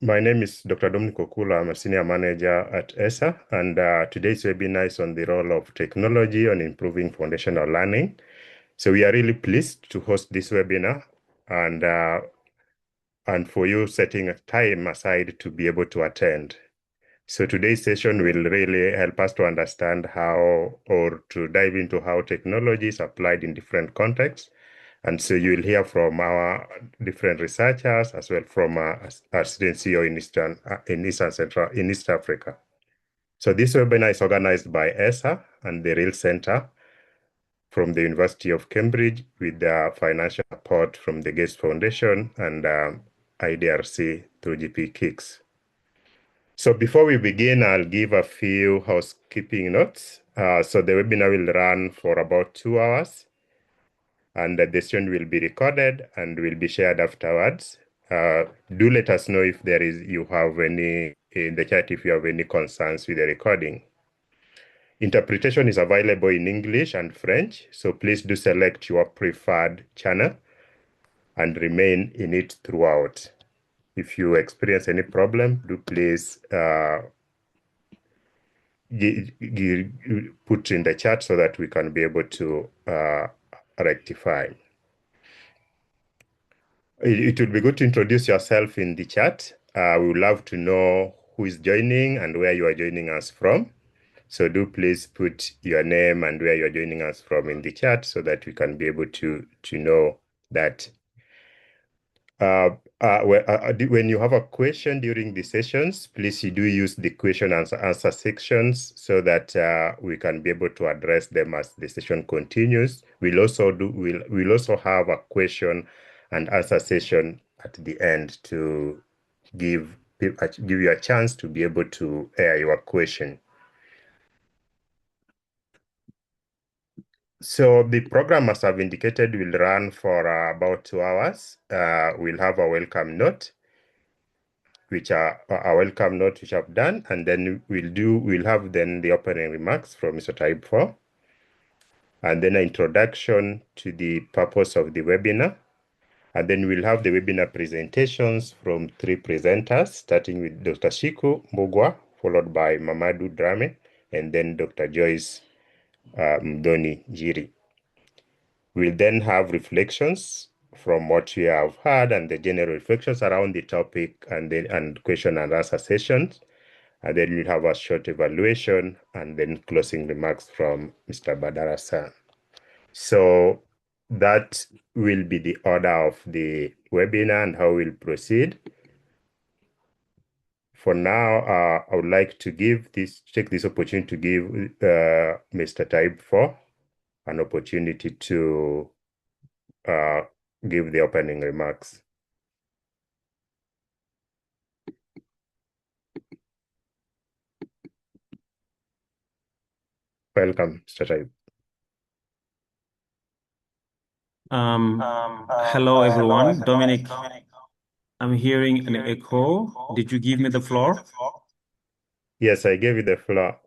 My name is Dr. Dominic Okula. I'm a senior manager at ESSA, and today's webinar is on the role of technology on improving foundational learning. So we are really pleased to host this webinar and for you setting a time aside to be able to attend. So today's session will really help us to understand how or to dive into how technology is applied in different contexts. And so you will hear from our different researchers as well from our student CEO in East Africa. So this webinar is organized by ESSA and the REAL Centre from the University of Cambridge with the financial support from the Gates Foundation and IDRC through GP Kicks. So before we begin, I'll give a few housekeeping notes. So the webinar will run for about 2 hours. And the session will be recorded and will be shared afterwards. Do let us know if you have any in the chat if you have any concerns with the recording. Interpretation is available in English and French, so please do select your preferred channel and remain in it throughout. If you experience any problem, do please put in the chat so that we can be able to rectify. It would be good to introduce yourself in the chat. We would love to know who is joining and where you are joining us from. So do please put your name and where you're joining us from in the chat so that we can be able to know that. When you have a question during the sessions, please you do use the question and answer sections so that we can be able to address them as the session continues. We'll also have a question and answer session at the end to give you a chance to be able to air your question. So the program, as I've indicated, will run for about 2 hours. We'll have a welcome note, which I've done, and then we'll have then the opening remarks from Mr. Taib 4, and then an introduction to the purpose of the webinar. And then we'll have the webinar presentations from 3 presenters, starting with Dr. Shiku Mbugwa, followed by Mamadou Drame, and then Dr. Joyce Mdoni Jiri. We'll then have reflections from what we have heard and the general reflections around the topic and question and answer sessions. And then we'll have a short evaluation and then closing remarks from Mr. Badara-san. So that will be the order of the webinar and how we'll proceed. For now, I would like to take this opportunity to give Mr. Taib 4 an opportunity to give the opening remarks. Welcome, Mr. Taib. Hello, everyone. Dominic, I'm hearing an echo. Did you give me the floor? Yes, I gave you the floor.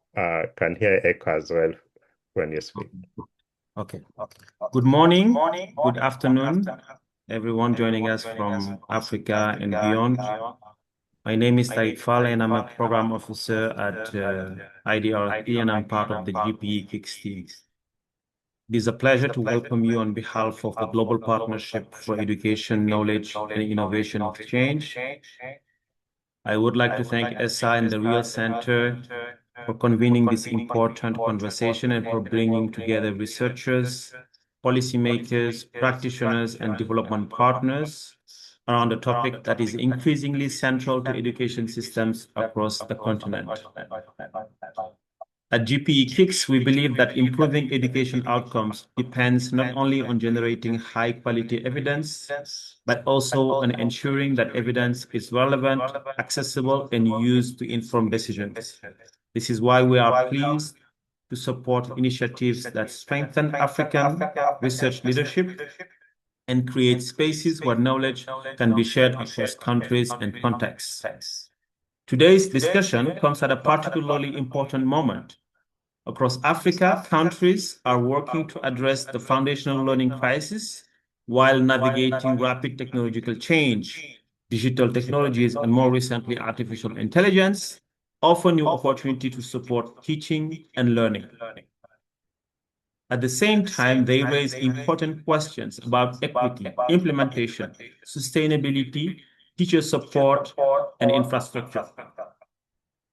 Can hear echo as well when you speak. Okay. Good morning, good afternoon, everyone joining us from Africa and beyond. My name is Taib Fale, and I'm a program officer at IDRC, and I'm part of the GPE Kicks team. It is a pleasure to welcome you on behalf of the Global Partnership for Education, Knowledge, and Innovation Exchange. I would like to thank ESSA and the REAL Centre for convening this important conversation and for bringing together researchers, policymakers, practitioners, and development partners around a topic that is increasingly central to education systems across the continent. At GPE Kicks, we believe that improving education outcomes depends not only on generating high-quality evidence, but also on ensuring that evidence is relevant, accessible, and used to inform decisions. This is why we are pleased to support initiatives that strengthen African research leadership and create spaces where knowledge can be shared across countries and contexts. Today's discussion comes at a particularly important moment. Across Africa, countries are working to address the foundational learning crisis while navigating rapid technological change. digital technologies, and more recently, artificial intelligence, offer new opportunity to support teaching and learning. At the same time, they raise important questions about equity, implementation, sustainability, teacher support, and infrastructure.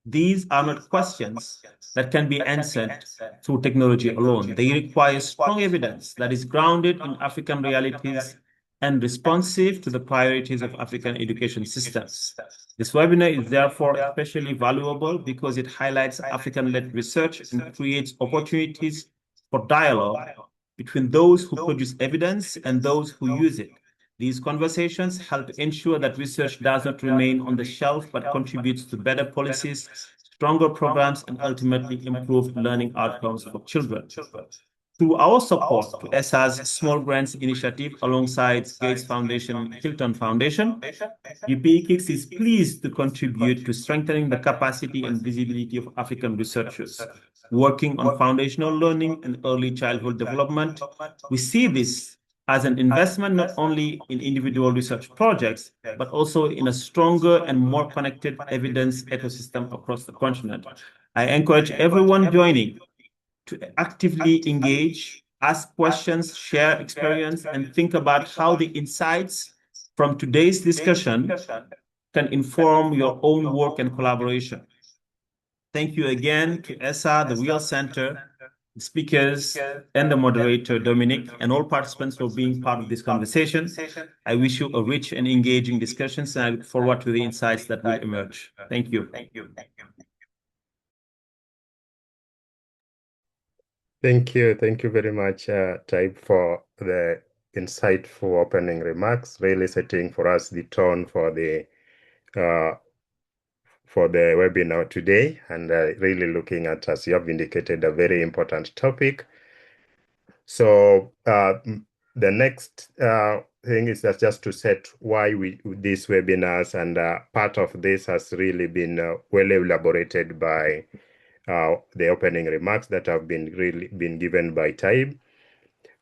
These are not questions that can be answered through technology alone. They require strong evidence that is grounded in African realities and responsive to the priorities of African education systems. This webinar is therefore especially valuable because it highlights African-led research and creates opportunities for dialogue between those who produce evidence and those who use it. These conversations help ensure that research does not remain on the shelf, but contributes to better policies, stronger programs, and ultimately improved learning outcomes for children. Through our support to ESSA's Small Grants Initiative alongside Gates Foundation and Hilton Foundation, UPE Kicks is pleased to contribute to strengthening the capacity and visibility of African researchers working on foundational learning and early childhood development. We see this as an investment not only in individual research projects, but also in a stronger and more connected evidence ecosystem across the continent. I encourage everyone joining to actively engage, ask questions, share experience, and think about how the insights from today's discussion can inform your own work and collaboration. Thank you again to ESSA, the REAL Centre, the speakers, and the moderator, Dominic, and all participants for being part of this conversation. I wish you a rich and engaging discussion, and I look forward to the insights that will emerge. Thank you. Thank you. Thank you very much, Taib, for the insightful opening remarks, really setting for us the tone for the webinar today, and really looking at, as you have indicated, a very important topic. So the next thing is that just to set why these webinars, and part of this has really been well elaborated by the opening remarks that have been given by Taib.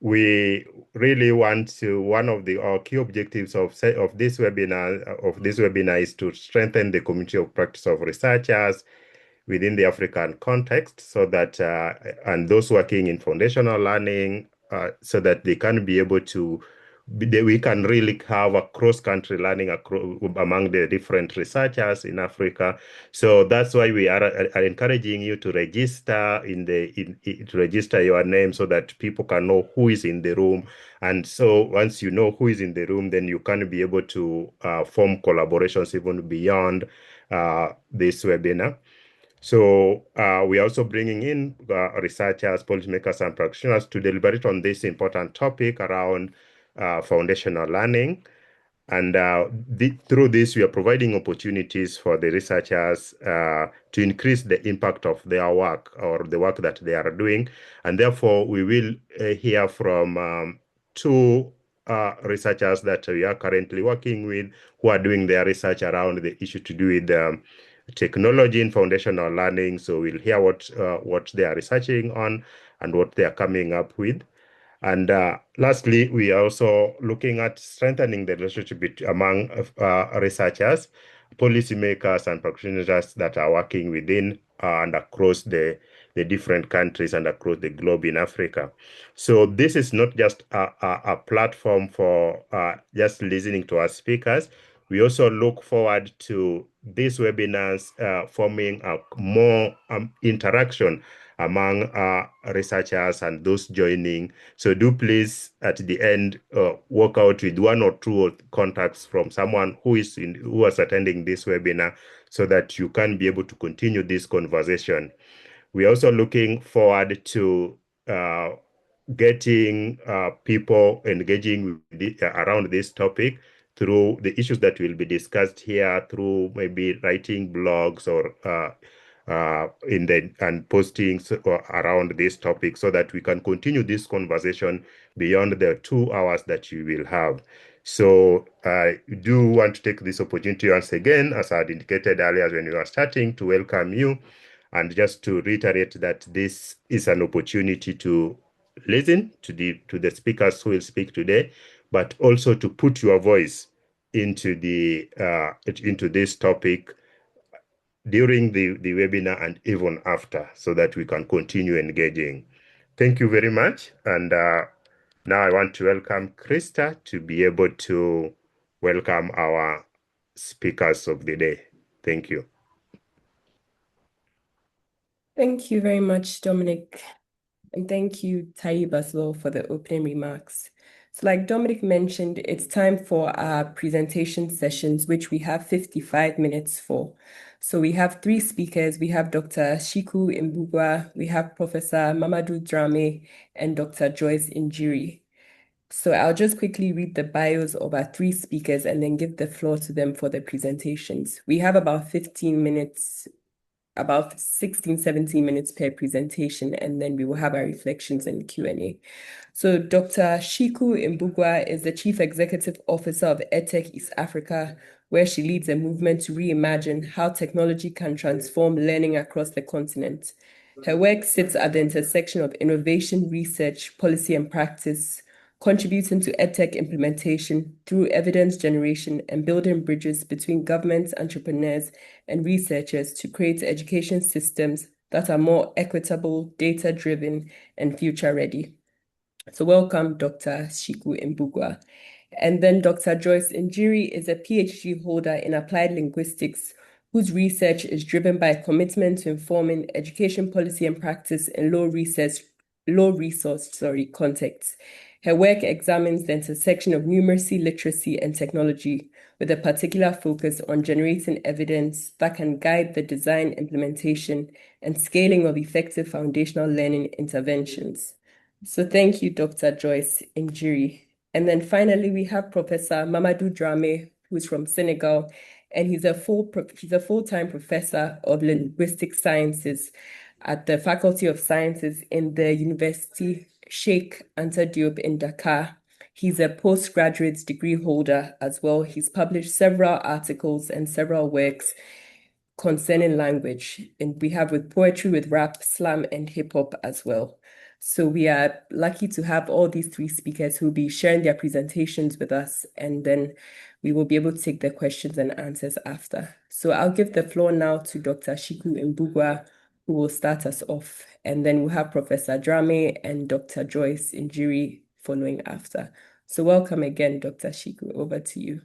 We really want to, one of our key objectives of this webinar is to strengthen the community of practice of researchers within the African context, so that and those working in foundational learning, so that they can be able to we can really have a cross-country learning among the different researchers in Africa. So that's why we are encouraging you to register to register your name, so that people can know who is in the room. And so once you know who is in the room, then you can be able to form collaborations even beyond this webinar. So we are also bringing in researchers, policymakers, and practitioners to deliberate on this important topic around foundational learning. And through this, we are providing opportunities for the researchers to increase the impact of their work, or the work that they are doing. And therefore, we will hear from two researchers that we are currently working with, who are doing their research around the issue to do with technology in foundational learning. So we'll hear what they are researching on and what they are coming up with. And lastly, we are also looking at strengthening the relationship among researchers, policymakers, and practitioners that are working within and across the different countries and across the globe in Africa. So this is not just a platform for just listening to our speakers. We also look forward to these webinars forming a more interaction among researchers and those joining. So do please, at the end, work out with one or two contacts from someone who is attending this webinar, so that you can be able to continue this conversation. We're also looking forward to getting people engaging around this topic through the issues that will be discussed here, through maybe writing blogs or and postings around this topic, so that we can continue this conversation beyond the 2 hours that you will have. So I do want to take this opportunity once again, as I had indicated earlier when we were starting, to welcome you, and just to reiterate that this is an opportunity to listen to the speakers who will speak today, but also to put your voice into this topic during the webinar and even after, so that we can continue engaging. Thank you very much. And now I want to welcome Krista to be able to welcome our speakers of the day. Thank you. Thank you very much, Dominic. And thank you, Taib, as well, for the opening remarks. So like Dominic mentioned, it's time for our presentation sessions, which we have 55 minutes for. So we have three speakers. We have Dr. Shiku Imbugwa, we have Professor Mamadou Drame, and Dr. Joyce Injiri. So I'll just quickly read the bios of our three speakers and then give the floor to them for the presentations. We have about 15 minutes, about 16, 17 minutes per presentation, and then we will have our reflections and Q&A. So Dr. Shiku Imbugwa is the Chief Executive Officer of EdTech East Africa, where she leads a movement to reimagine how technology can transform learning across the continent. Her work sits at the intersection of innovation, research, policy, and practice, contributing to EdTech implementation through evidence generation and building bridges between governments, entrepreneurs, and researchers to create education systems that are more equitable, data-driven, and future-ready. So welcome, Dr. Shiku Imbugwa. And then Dr. Joyce Injiri is a PhD holder in applied linguistics, whose research is driven by a commitment to informing education policy and practice in low-resource contexts. Her work examines the intersection of numeracy, literacy, and technology, with a particular focus on generating evidence that can guide the design, implementation, and scaling of effective foundational learning interventions. So thank you, Dr. Joyce Injiri. And then finally, we have Professor Mamadou Drame, who's from Senegal, and he's a full-time professor of linguistic sciences at the Faculty of Sciences in the University Sheikh Anta Diop in Dakar. He's a postgraduate degree holder as well. He's published several articles and several works concerning language, and we have with poetry, with rap, slam, and hip hop as well. So we are lucky to have all these three speakers who will be sharing their presentations with us, and then we will be able to take the questions and answers after. So I'll give the floor now to Dr. Shiku Imbugwa, who will start us off, and then we'll have Professor Drame and Dr. Joyce Injiri following after. So welcome again, Dr. Shiku, over to you.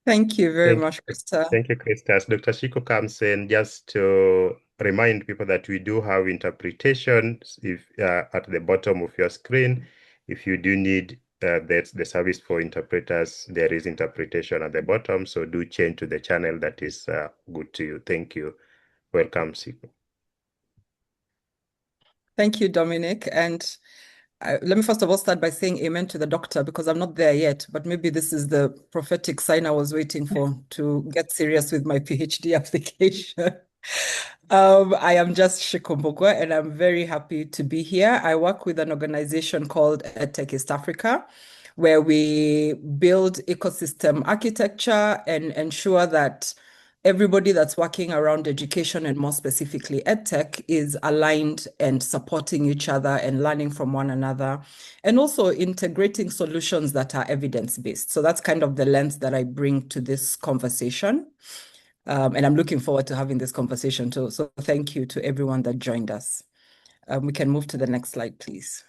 Thank you very much, Krista. Thank you, Krista. As Dr. Shiku comes in, just to remind people that we do have interpretation at the bottom of your screen. If you do need the service for interpreters, there is interpretation at the bottom, so do change to the channel that is good to you. Thank you. Welcome, Shiku. Thank you, Dominic. And let me first of all start by saying amen to the doctor, because I'm not there yet, but maybe this is the prophetic sign I was waiting for to get serious with my PhD application. I am just Shiku Imbugwa, and I'm very happy to be here. I work with an organization called EdTech East Africa, where we build ecosystem architecture and ensure that everybody that's working around education, and more specifically EdTech, is aligned and supporting each other and learning from one another, and also integrating solutions that are evidence-based. So that's kind of the lens that I bring to this conversation. And I'm looking forward to having this conversation too. So thank you to everyone that joined us. We can move to the next slide, please.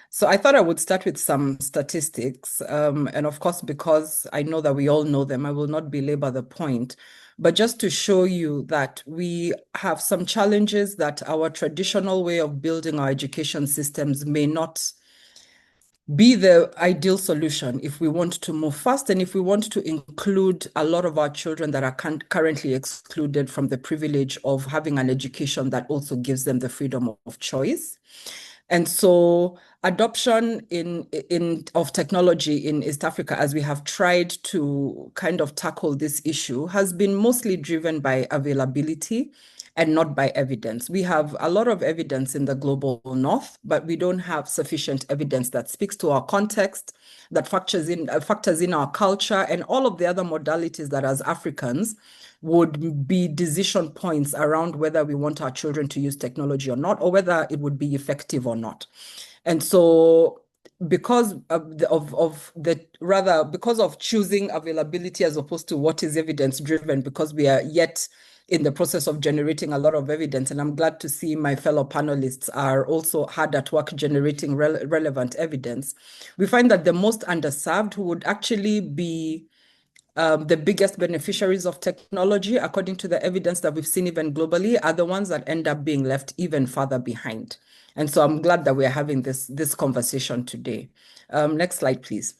So I thought I would start with some statistics. And of course, because I know that we all know them, I will not belabor the point. But just to show you that we have some challenges that our traditional way of building our education systems may not be the ideal solution if we want to move fast and if we want to include a lot of our children that are currently excluded from the privilege of having an education that also gives them the freedom of choice. And so adoption of technology in East Africa, as we have tried to kind of tackle this issue, has been mostly driven by availability and not by evidence. We have a lot of evidence in the global north, but we don't have sufficient evidence that speaks to our context, that factors in our culture, and all of the other modalities that as Africans would be decision points around whether we want our children to use technology or not, or whether it would be effective or not. And so because because of choosing availability as opposed to what is evidence driven, because we are yet in the process of generating a lot of evidence, and I'm glad to see my fellow panelists are also hard at work generating relevant evidence. We find that the most underserved, who would actually be the biggest beneficiaries of technology, according to the evidence that we've seen even globally, are the ones that end up being left even further behind. And so I'm glad that we're having this conversation today. Next slide, please.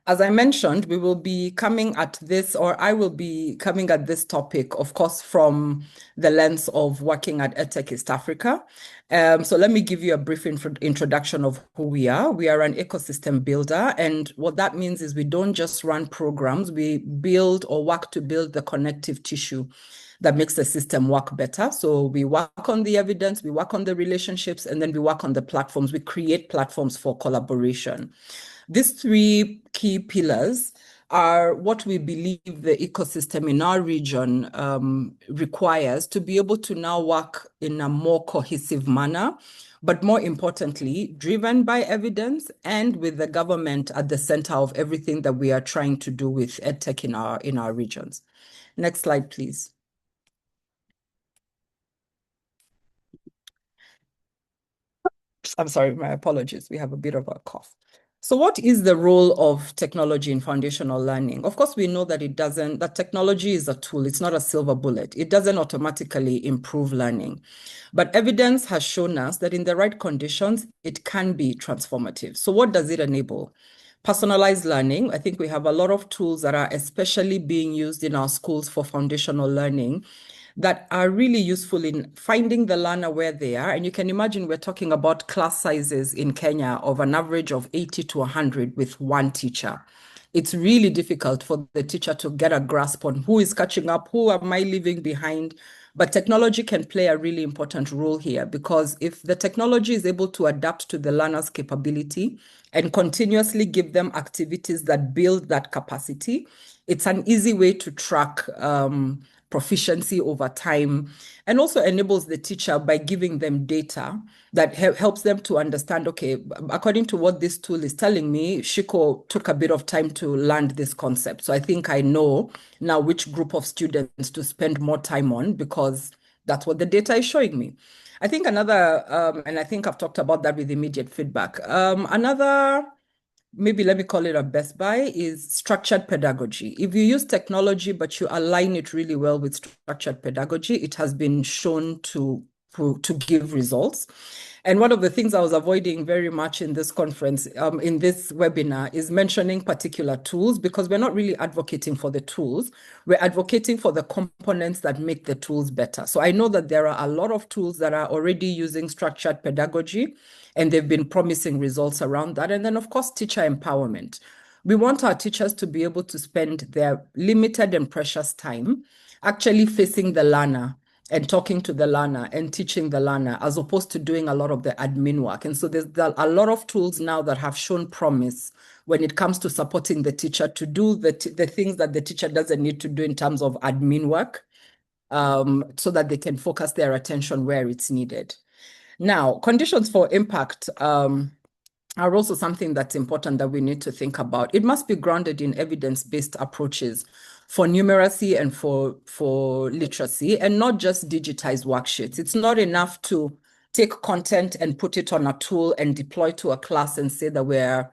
As I mentioned, we will be coming at this, or I will be coming at this topic, of course, from the lens of working at EdTech East Africa. So let me give you a brief introduction of who we are. We are an ecosystem builder, and what that means is we don't just run programs, we build or work to build the connective tissue that makes the system work better. So we work on the evidence, we work on the relationships, and then we work on the platforms. We create platforms for collaboration. These three key pillars are what we believe the ecosystem in our region requires to be able to now work in a more cohesive manner, but more importantly, driven by evidence and with the government at the center of everything that we are trying to do with EdTech in our regions. Next slide, please. I'm sorry, my apologies. We have a bit of a cough. So what is the role of technology in foundational learning? Of course, we know that that technology is a tool. It's not a silver bullet. It doesn't automatically improve learning. But evidence has shown us that in the right conditions, it can be transformative. So what does it enable? Personalized learning. I think we have a lot of tools that are especially being used in our schools for foundational learning that are really useful in finding the learner where they are. And you can imagine we're talking about class sizes in Kenya of an average of 80 to 100 with one teacher. It's really difficult for the teacher to get a grasp on who is catching up, who am I leaving behind. But technology can play a really important role here, because if the technology is able to adapt to the learner's capability and continuously give them activities that build that capacity, it's an easy way to track proficiency over time, and also enables the teacher by giving them data that helps them to understand, okay, according to what this tool is telling me, Shiko took a bit of time to learn this concept. So I think I know now which group of students to spend more time on, because that's what the data is showing me. I think another, and I think I've talked about that with immediate feedback. Another, maybe let me call it a best buy, is structured pedagogy. If you use technology, but you align it really well with structured pedagogy, it has been shown to give results. And one of the things I was avoiding very much in this conference, in this webinar, is mentioning particular tools, because we're not really advocating for the tools. We're advocating for the components that make the tools better. So I know that there are a lot of tools that are already using structured pedagogy, and they've been promising results around that. And then, of course, teacher empowerment. We want our teachers to be able to spend their limited and precious time actually facing the learner and talking to the learner and teaching the learner, as opposed to doing a lot of the admin work. And so there's a lot of tools now that have shown promise when it comes to supporting the teacher to do the things that the teacher doesn't need to do in terms of admin work, so that they can focus their attention where it's needed. Now, conditions for impact are also something that's important that we need to think about. It must be grounded in evidence-based approaches for numeracy and for literacy, and not just digitized worksheets. It's not enough to take content and put it on a tool and deploy to a class and say that we're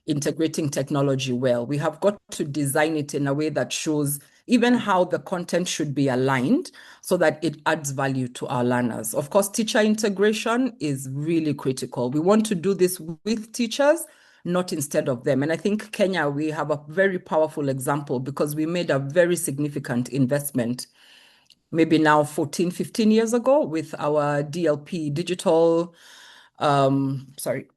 integrating technology well. We have got to design it in a way that shows even how the content should be aligned so that it adds value to our learners. Of course, teacher integration is really critical. We want to do this with teachers, not instead of them. And I think Kenya, we have a very powerful example, because we made a very significant investment maybe now 14, 15 years ago with our DLP digital, sorry,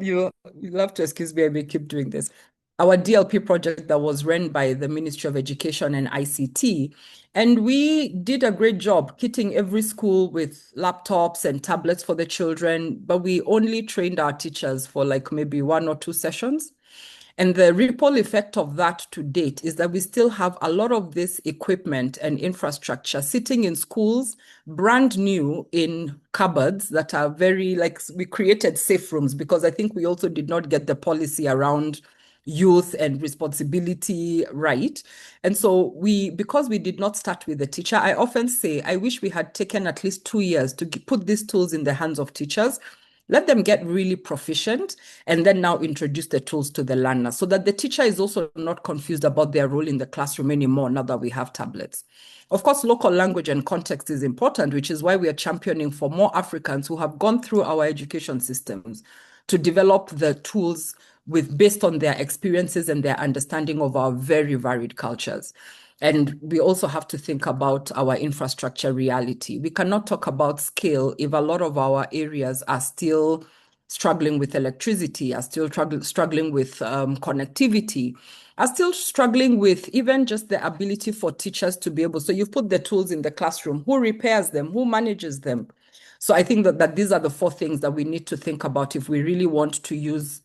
you'll have to excuse me, I may keep doing this. Our DLP project that was run by the Ministry of Education and ICT. And we did a great job kitting every school with laptops and tablets for the children, but we only trained our teachers for like maybe 1 or 2 sessions. And the ripple effect of that to date is that we still have a lot of this equipment and infrastructure sitting in schools, brand new in cupboards that are very, like, we created safe rooms because I think we also did not get the policy around youth and responsibility right. And so because we did not start with the teacher, I often say, I wish we had taken at least 2 years to put these tools in the hands of teachers, let them get really proficient, and then now introduce the tools to the learner so that the teacher is also not confused about their role in the classroom anymore now that we have tablets. Of course, local language and context is important, which is why we are championing for more Africans who have gone through our education systems to develop the tools based on their experiences and their understanding of our very varied cultures. And we also have to think about our infrastructure reality. We cannot talk about scale if a lot of our areas are still struggling with electricity, are still struggling with connectivity, are still struggling with even just the ability for teachers to be able. So you've put the tools in the classroom. Who repairs them? Who manages them? So I think that these are the 4 things that we need to think about if we really want to use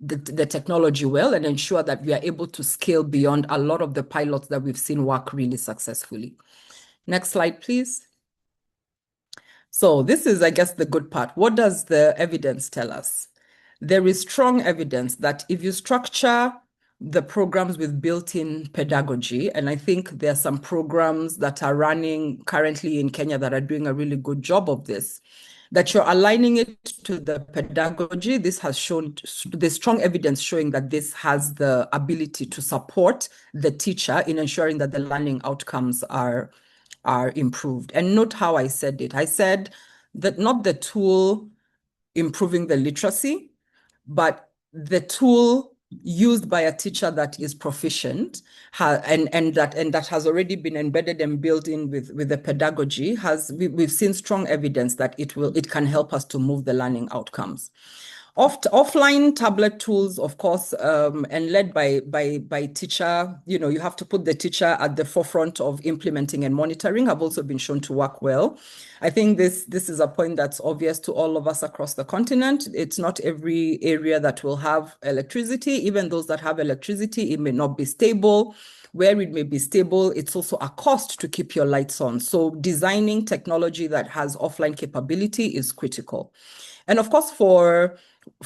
the technology well and ensure that we are able to scale beyond a lot of the pilots that we've seen work really successfully. Next slide, please. So this is, I guess, the good part. What does the evidence tell us? There is strong evidence that if you structure the programs with built-in pedagogy, and I think there are some programs that are running currently in Kenya that are doing a really good job of this, that you're aligning it to the pedagogy. This has shown, there's strong evidence showing that this has the ability to support the teacher in ensuring that the learning outcomes are improved. And note how I said it. I said that not the tool improving the literacy, but the tool used by a teacher that is proficient and that has already been embedded and built in with the pedagogy we've seen strong evidence that it can help us to move the learning outcomes. Offline tablet tools, of course, and led by teacher, you have to put the teacher at the forefront of implementing and monitoring, have also been shown to work well. I think this is a point that's obvious to all of us across the continent. It's not every area that will have electricity. Even those that have electricity, it may not be stable. Where it may be stable, it's also a cost to keep your lights on. So designing technology that has offline capability is critical. And of course, for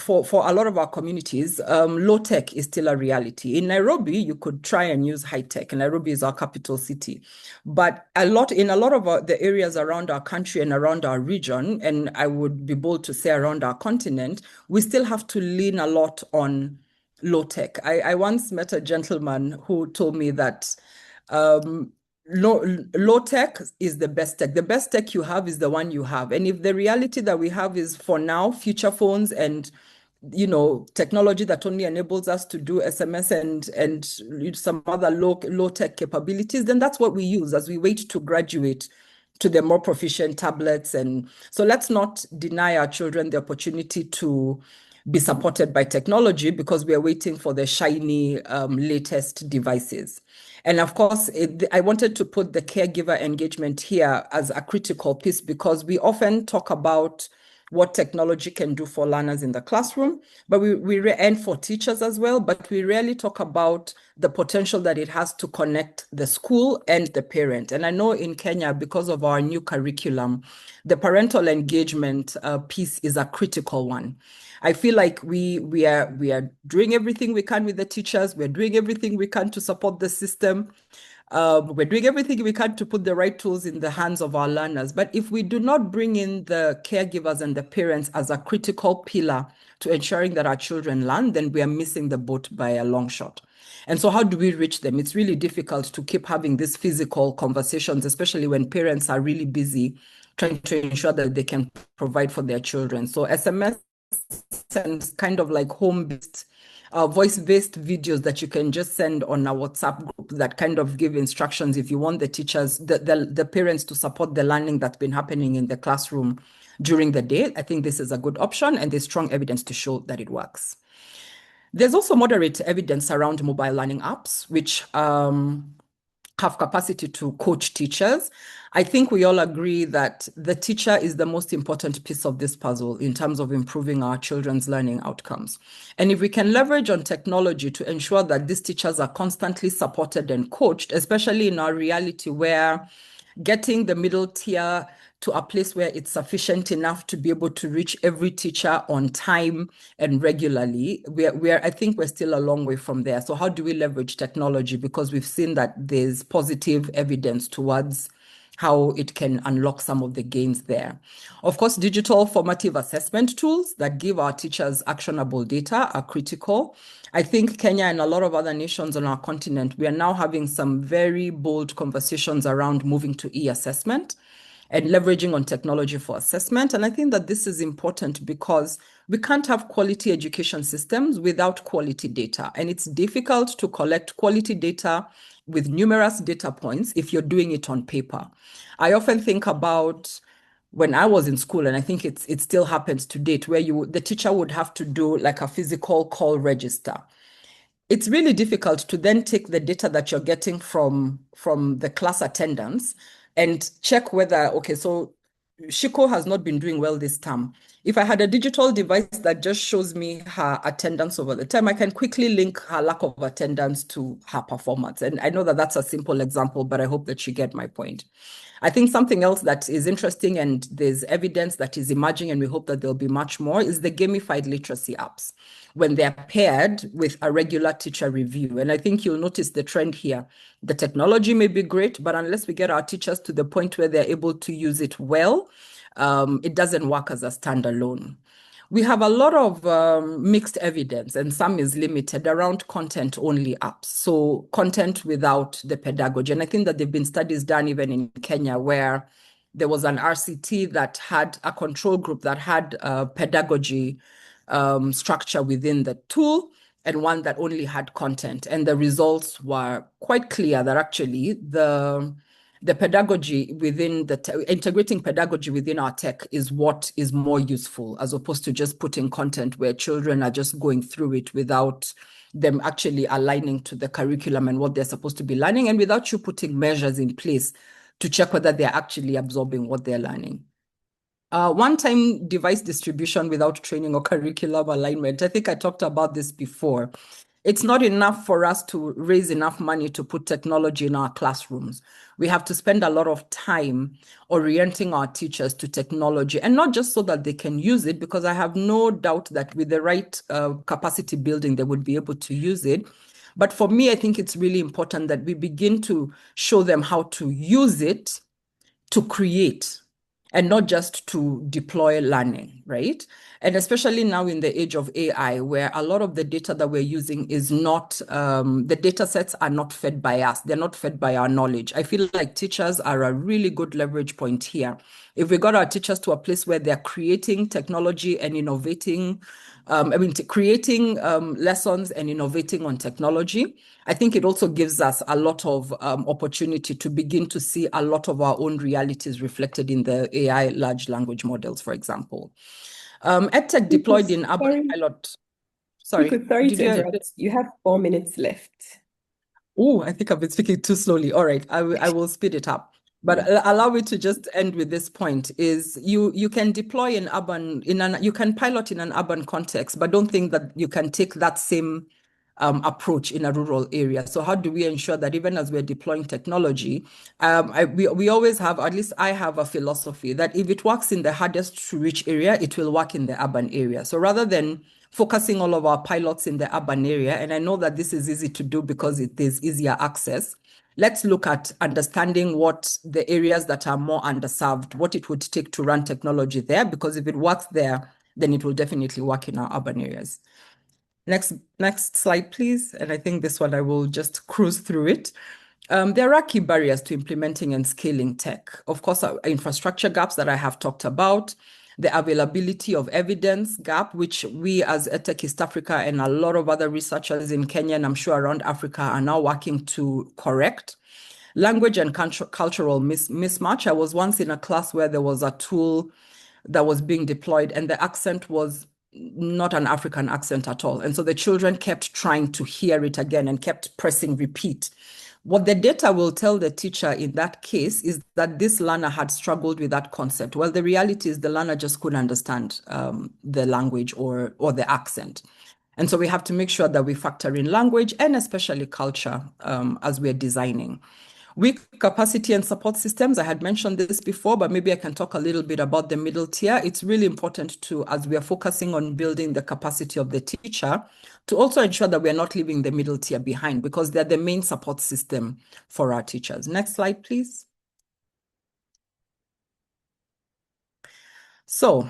a lot of our communities, low tech is still a reality. In Nairobi, you could try and use high tech. Nairobi is our capital city. But in a lot of the areas around our country and around our region, and I would be bold to say around our continent, we still have to lean a lot on low tech. I once met a gentleman who told me that low tech is the best tech. The best tech you have is the one you have. And if the reality that we have is for now, feature phones and technology that only enables us to do SMS and some other low tech capabilities, then that's what we use as we wait to graduate to the more proficient tablets. And so let's not deny our children the opportunity to be supported by technology because we are waiting for the shiny latest devices. And of course, I wanted to put the caregiver engagement here as a critical piece because we often talk about what technology can do for learners in the classroom, but and for teachers as well, but we rarely talk about the potential that it has to connect the school and the parent. And I know in Kenya, because of our new curriculum, the parental engagement piece is a critical one. I feel like we are doing everything we can with the teachers. We're doing everything we can to support the system. We're doing everything we can to put the right tools in the hands of our learners. But if we do not bring in the caregivers and the parents as a critical pillar to ensuring that our children learn, then we are missing the boat by a long shot. And so how do we reach them? It's really difficult to keep having these physical conversations, especially when parents are really busy trying to ensure that they can provide for their children. So SMS and kind of like home-based, voice-based videos that you can just send on a WhatsApp group that kind of give instructions if you want the teachers, the parents to support the learning that's been happening in the classroom during the day. I think this is a good option and there's strong evidence to show that it works. There's also moderate evidence around mobile learning apps, which have capacity to coach teachers. I think we all agree that the teacher is the most important piece of this puzzle in terms of improving our children's learning outcomes. And if we can leverage on technology to ensure that these teachers are constantly supported and coached, especially in our reality where getting the middle tier to a place where it's sufficient enough to be able to reach every teacher on time and regularly, I think we're still a long way from there. So how do we leverage technology? Because we've seen that there's positive evidence towards how it can unlock some of the gains there. Of course, digital formative assessment tools that give our teachers actionable data are critical. I think Kenya and a lot of other nations on our continent, we are now having some very bold conversations around moving to e-assessment and leveraging on technology for assessment. And I think that this is important because we can't have quality education systems without quality data. And it's difficult to collect quality data with numerous data points if you're doing it on paper. I often think about when I was in school, and I think it still happens to date, where the teacher would have to do like a physical call register. It's really difficult to then take the data that you're getting from the class attendance and check whether, okay, so Shiko has not been doing well this term. If I had a digital device that just shows me her attendance over the time, I can quickly link her lack of attendance to her performance. And I know that that's a simple example, but I hope that you get my point. I think something else that is interesting and there's evidence that is emerging, and we hope that there'll be much more, is the gamified literacy apps when they're paired with a regular teacher review. And I think you'll notice the trend here. The technology may be great, but unless we get our teachers to the point where they're able to use it well, it doesn't work as a standalone. We have a lot of mixed evidence, and some is limited around content-only apps. So content without the pedagogy. And I think that there have been studies done even in Kenya where there was an RCT that had a control group that had pedagogy structure within the tool and one that only had content. And the results were quite clear that actually the pedagogy within integrating pedagogy within our tech is what is more useful, as opposed to just putting content where children are just going through it without them actually aligning to the curriculum and what they're supposed to be learning, and without you putting measures in place to check whether they're actually absorbing what they're learning. One-time device distribution without training or curriculum alignment. I think I talked about this before. It's not enough for us to raise enough money to put technology in our classrooms. We have to spend a lot of time orienting our teachers to technology, and not just so that they can use it, because I have no doubt that with the right capacity building, they would be able to use it. But for me, I think it's really important that we begin to show them how to use it to create, and not just to deploy learning, right? And especially now in the age of AI, where a lot of the data that we're using is not, the data sets are not fed by us. They're not fed by our knowledge. I feel like teachers are a really good leverage point here. If we got our teachers to a place where they're creating technology and innovating, creating lessons and innovating on technology, I think it also gives us a lot of opportunity to begin to see a lot of our own realities reflected in the AI large language models, for example. EdTech deployed in urban pilot. Sorry, sorry to interrupt. You have 4 minutes left. Oh, I think I've been speaking too slowly. All right, I will speed it up. But allow me to just end with this point: is you can deploy in urban you can pilot in an urban context, but don't think that you can take that same approach in a rural area. So how do we ensure that even as we're deploying technology, we always have, at least I have a philosophy that if it works in the hardest to reach area, it will work in the urban area. So rather than focusing all of our pilots in the urban area, and I know that this is easy to do because there's easier access, let's look at understanding what the areas that are more underserved, what it would take to run technology there, because if it works there, then it will definitely work in our urban areas. Next slide, please. And I think this one, I will just cruise through it. There are key barriers to implementing and scaling tech. Of course, infrastructure gaps that I have talked about, the availability of evidence gap, which we as EdTech East Africa and a lot of other researchers in Kenya and I'm sure around Africa are now working to correct. Language and cultural mismatch. I was once in a class where there was a tool that was being deployed and the accent was not an African accent at all. And so the children kept trying to hear it again and kept pressing repeat. What the data will tell the teacher in that case is that this learner had struggled with that concept. Well, the reality is the learner just couldn't understand the language or the accent. And so we have to make sure that we factor in language and especially culture as we're designing. Weak capacity and support systems, I had mentioned this before, but maybe I can talk a little bit about the middle tier. It's really important to, as we are focusing on building the capacity of the teacher, to also ensure that we're not leaving the middle tier behind because they're the main support system for our teachers. Next slide, please. So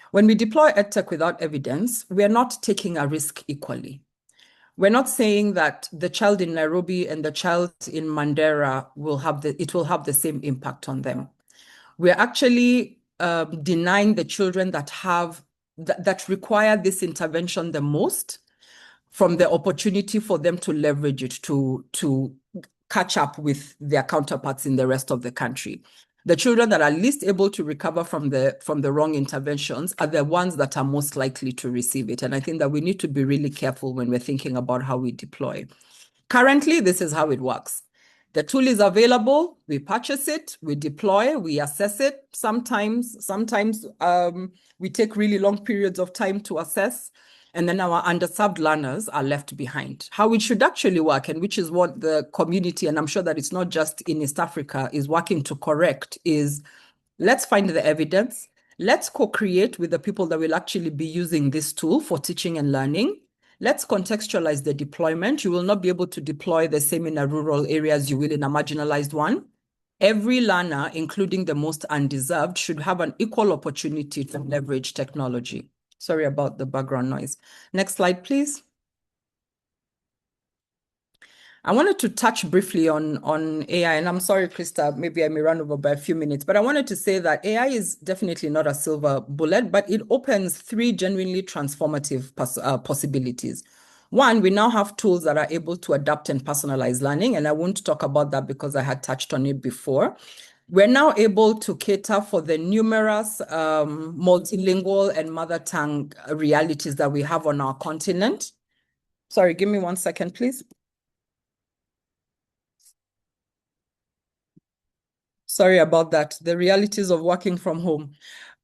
when we deploy EdTech without evidence, we're not taking a risk equally. We're not saying that the child in Nairobi and the child in Mandera will have the same impact on them. We're actually denying the children that require this intervention the most from the opportunity for them to leverage it to catch up with their counterparts in the rest of the country. The children that are least able to recover from the wrong interventions are the ones that are most likely to receive it. And I think that we need to be really careful when we're thinking about how we deploy. Currently, this is how it works. The tool is available, we purchase it, we deploy, we assess it. Sometimes we take really long periods of time to assess, and then our underserved learners are left behind. How it should actually work, and which is what the community, and I'm sure that it's not just in East Africa, is working to correct, is let's find the evidence, let's co-create with the people that will actually be using this tool for teaching and learning. Let's contextualize the deployment. You will not be able to deploy the same in a rural area as you will in a marginalized one. Every learner, including the most undeserved, should have an equal opportunity to leverage technology. Sorry about the background noise. Next slide, please. I wanted to touch briefly on AI, and I'm sorry, Krista, maybe I may run over by a few minutes, but I wanted to say that AI is definitely not a silver bullet, but it opens 3 genuinely transformative possibilities. One, we now have tools that are able to adapt and personalize learning, and I won't talk about that because I had touched on it before. We're now able to cater for the numerous multilingual and mother tongue realities that we have on our continent. Sorry, give me 1 second, please. Sorry about that. The realities of working from home.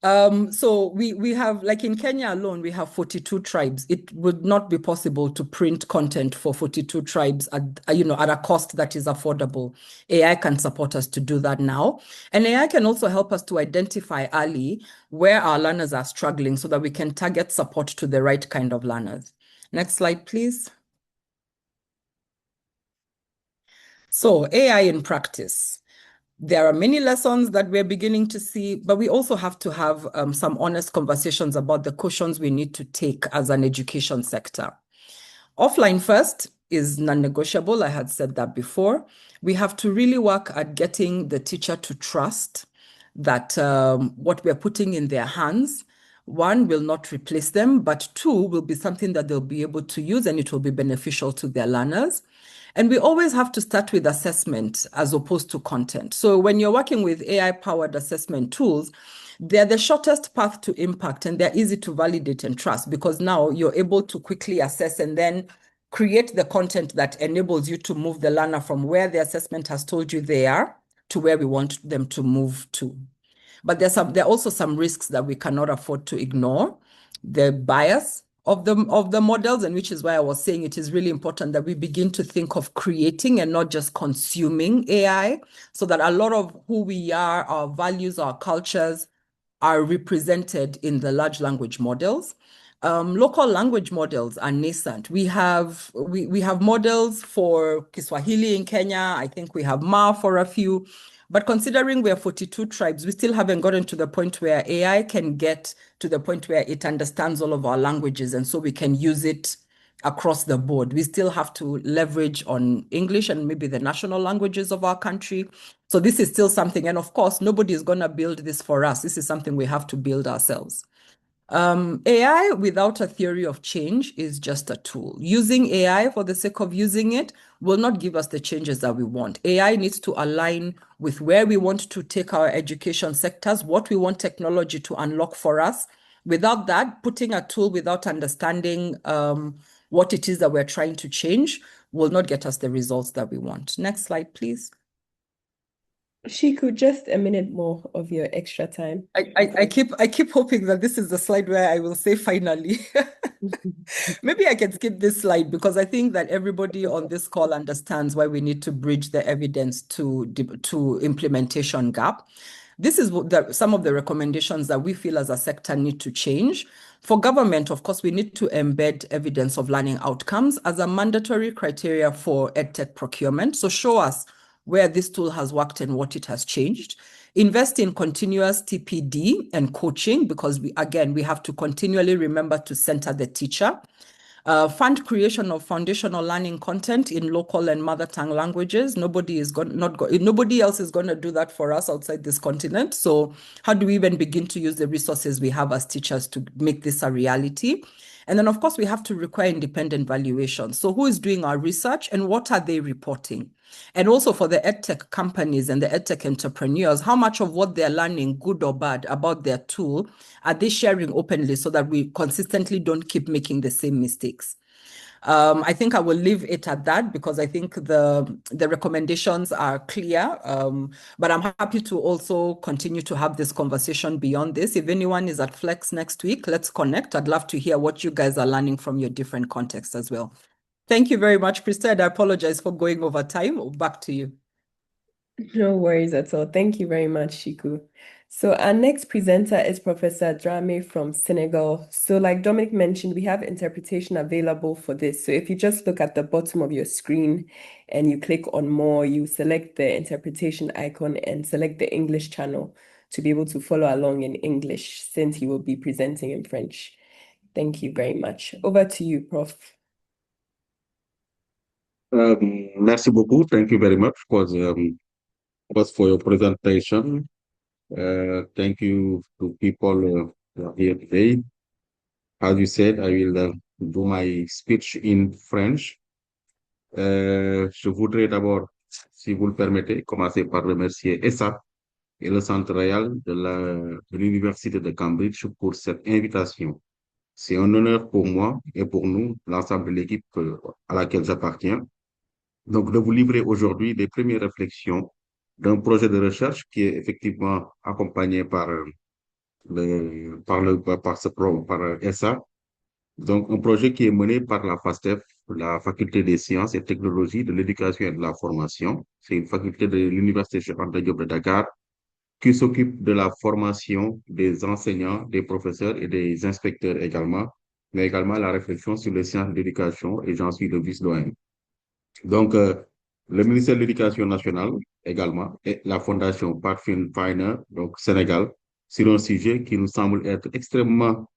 So we have, like in Kenya alone, we have 42 tribes. It would not be possible to print content for 42 tribes at a cost that is affordable. AI can support us to do that now. And AI can also help us to identify early where our learners are struggling so that we can target support to the right kind of learners. Next slide, please. So AI in practice. There are many lessons that we're beginning to see, but we also have to have some honest conversations about the cautions we need to take as an education sector. Offline first is non-negotiable. I had said that before. We have to really work at getting the teacher to trust that what we're putting in their hands, 1, will not replace them, but 2, will be something that they'll be able to use and it will be beneficial to their learners. And we always have to start with assessment as opposed to content. So when you're working with AI-powered assessment tools, they're the shortest path to impact and they're easy to validate and trust because now you're able to quickly assess and then create the content that enables you to move the learner from where the assessment has told you they are to where we want them to move to. But there are also some risks that we cannot afford to ignore. The bias of the models, and which is why I was saying it is really important that we begin to think of creating and not just consuming AI, so that a lot of who we are, our values, our cultures are represented in the large language models. Local language models are nascent. We have models for Kiswahili in Kenya. I think we have Ma for a few. But considering we are 42 tribes, we still haven't gotten to the point where AI can get to the point where it understands all of our languages and so we can use it across the board. We still have to leverage on English and maybe the national languages of our country. So this is still something, and of course, nobody is going to build this for us. This is something we have to build ourselves. AI without a theory of change is just a tool. Using AI for the sake of using it will not give us the changes that we want. AI needs to align with where we want to take our education sectors, what we want technology to unlock for us. Without that, putting a tool without understanding what it is that we're trying to change will not get us the results that we want. Next slide, please. Shiku, just a minute more of your extra time. I keep hoping that this is the slide where I will say finally. Maybe I can skip this slide because I think that everybody on this call understands why we need to bridge the evidence to implementation gap. This is some of the recommendations that we feel as a sector need to change. For government, of course, we need to embed evidence of learning outcomes as a mandatory criteria for EdTech procurement. So show us where this tool has worked and what it has changed. Invest in continuous TPD and coaching because we have to continually remember to center the teacher. Fund creation of foundational learning content in local and mother tongue languages. Nobody else is going to do that for us outside this continent. So how do we even begin to use the resources we have as teachers to make this a reality? And then, of course, we have to require independent valuation. So who is doing our research and what are they reporting? And also for the EdTech companies and the EdTech entrepreneurs, how much of what they're learning, good or bad, about their tool, are they sharing openly so that we consistently don't keep making the same mistakes? I think I will leave it at that because I think the recommendations are clear. But I'm happy to also continue to have this conversation beyond this. If anyone is at Flex next week, let's connect. I'd love to hear what you guys are learning from your different contexts as well. Thank you very much, Krista, and I apologize for going over time. Back to you. No worries at all. Thank you very much, Shiku. So our next presenter is Professor Drame from Senegal. So like Dominic mentioned, we have interpretation available for this. So if you just look at the bottom of your screen and you click on more, you select the interpretation icon and select the English channel to be able to follow along in English since he will be presenting in French. Thank you very much. Over to you, Prof. Merci beaucoup. Thank you very much for your presentation. Thank you to people here today. As you said, I will do my speech in French. Je voudrais d'abord, si vous le permettez, commencer par remercier ESSA et le Centre REAL de l'Université de Cambridge pour cette invitation. C'est un honneur pour moi et pour nous, l'ensemble de l'équipe à laquelle j'appartiens, donc de vous livrer aujourd'hui les premières réflexions d'un projet de recherche qui est effectivement accompagné par ESSA. Donc, un projet qui est mené par la FASTEF, la Faculté des sciences et technologies de l'éducation et de la formation. C'est une faculté de l'Université Cheikh Anta Diop de Dakar qui s'occupe de la formation des enseignants, des professeurs et des inspecteurs également, mais également la réflexion sur les sciences de l'éducation et j'en suis le vice-doyen. Donc, le ministère de l'Éducation nationale également et la Fondation Pathfinder, donc Sénégal, sur un sujet qui nous semble être extrêmement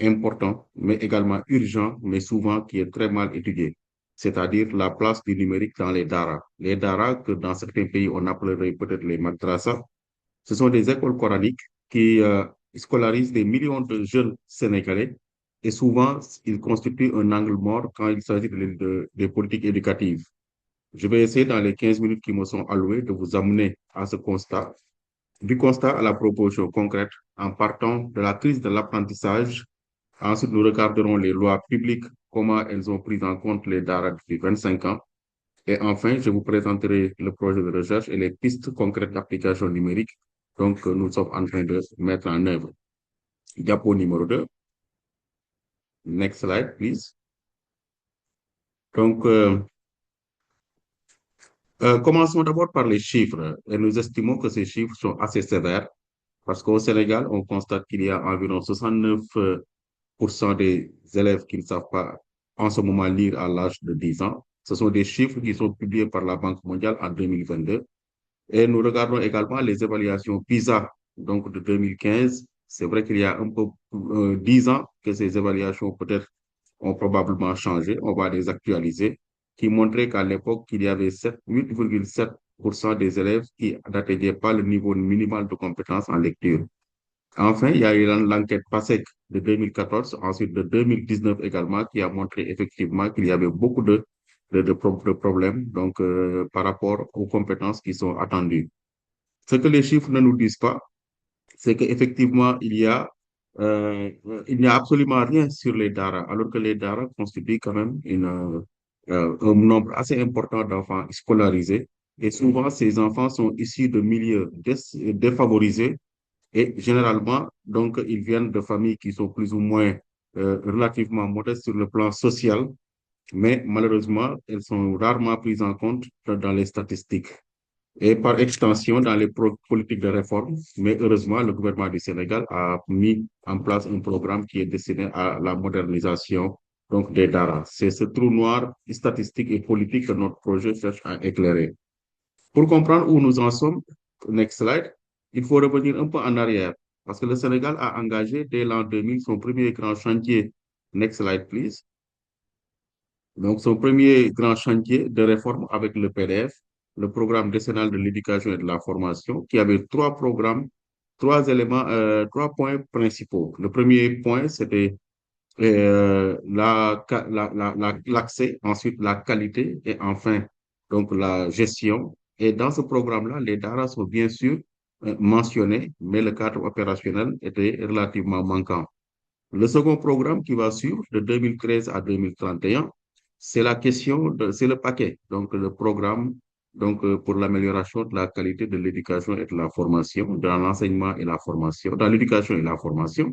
important, mais également urgent, mais souvent qui est très mal étudié, c'est-à-dire la place du numérique dans les daras. Les daras, que dans certains pays on appellerait peut-être les madrasas, ce sont des écoles coraniques qui scolarisent des millions de jeunes Sénégalais et souvent ils constituent un angle mort quand il s'agit des politiques éducatives. Je vais essayer dans les 15 minutes qui me sont allouées de vous amener à ce constat, du constat à la proposition concrète en partant de la crise de l'apprentissage. Ensuite, nous regarderons les lois publiques, comment elles ont pris en compte les DARA depuis 25 ans. Et enfin, je vous présenterai le projet de recherche et les pistes concrètes d'application numérique que nous sommes en train de mettre en œuvre. Diapo numéro 2. Next slide, please. Donc, commençons d'abord par les chiffres. Et nous estimons que ces chiffres sont assez sévères parce qu'au Sénégal, on constate qu'il y a environ 69% des élèves qui ne savent pas en ce moment lire à l'âge de 10 ans. Ce sont des chiffres qui sont publiés par la Banque mondiale en 2022. Et nous regardons également les évaluations PISA, donc de 2015. C'est vrai qu'il y a un peu 10 ans que ces évaluations peut-être ont probablement changé. On va les actualiser, qui montraient qu'à l'époque, il y avait 8,7% des élèves qui n'atteignaient pas le niveau minimal de compétence en lecture. Enfin, il y a eu l'enquête PASEC de 2014, ensuite de 2019 également, qui a montré effectivement qu'il y avait beaucoup de problèmes par rapport aux compétences qui sont attendues. Ce que les chiffres ne nous disent pas, c'est qu'effectivement, il y a il n'y a absolument rien sur les Dara, alors que les Dara constituent quand même un nombre assez important d'enfants scolarisés. Et souvent, ces enfants sont issus de milieux défavorisés et généralement, donc, ils viennent de familles qui sont plus ou moins relativement modestes sur le plan social, mais malheureusement, elles sont rarement prises en compte dans les statistiques et par extension dans les politiques de réforme. Mais heureusement, le gouvernement du Sénégal a mis en place un programme qui est destiné à la modernisation donc, des DARA. C'est ce trou noir statistique et politique que notre projet cherche à éclairer. Pour comprendre où nous en sommes, next slide, il faut revenir un peu en arrière parce que le Sénégal a engagé dès l'an 2000 son premier grand chantier. Next slide, please. Donc, son premier grand chantier de réforme avec le PDF, le programme décennal de l'éducation et de la formation, qui avait trois programmes, trois éléments, trois points principaux. Le premier point, c'était l'accès, ensuite la qualité et enfin donc la gestion. Et dans ce programme-là, les DARA sont bien sûr mentionnés, mais le cadre opérationnel était relativement manquant. Le second programme qui va suivre de 2013 à 2031, c'est la question c'est le paquet, donc le programme donc, pour l'amélioration de la qualité de l'éducation et de la formation, dans l'enseignement et la formation, dans l'éducation et la formation,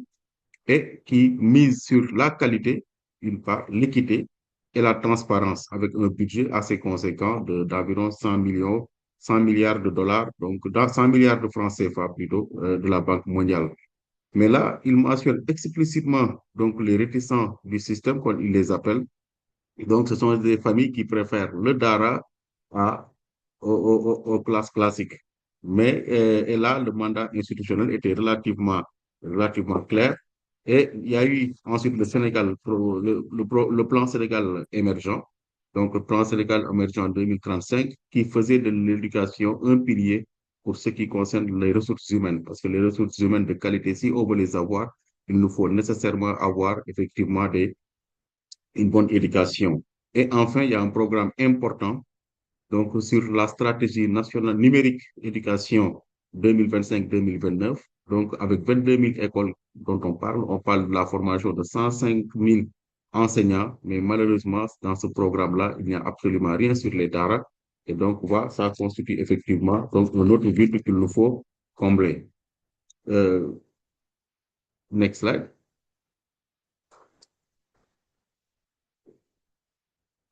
et qui mise sur la qualité, une part, l'équité et la transparence, avec un budget assez conséquent d'environ 100 millions, 100 milliards de dollars, donc dans 100 milliards de francs CFA plutôt, de la Banque mondiale. Mais là, il mentionne explicitement donc, les réticents du système, comme il les appelle. Donc, ce sont des familles qui préfèrent le DARA à, aux classes classiques. Mais et là, le mandat institutionnel était relativement clair. Et il y a eu ensuite le Sénégal, le plan Sénégal émergent, donc le plan Sénégal émergent en 2035, qui faisait de l'éducation un pilier pour ce qui concerne les ressources humaines. Parce que les ressources humaines de qualité, si on veut les avoir, il nous faut nécessairement avoir effectivement une bonne éducation. Et enfin, il y a un programme important donc sur la stratégie nationale numérique éducation 2025-2029, donc avec 22 000 écoles dont on parle de la formation de 105 000 enseignants, mais malheureusement, dans ce programme-là, il n'y a absolument rien sur les DARA. Et donc, voilà, ça constitue effectivement donc, un autre vide qu'il nous faut combler. Euh, Next slide.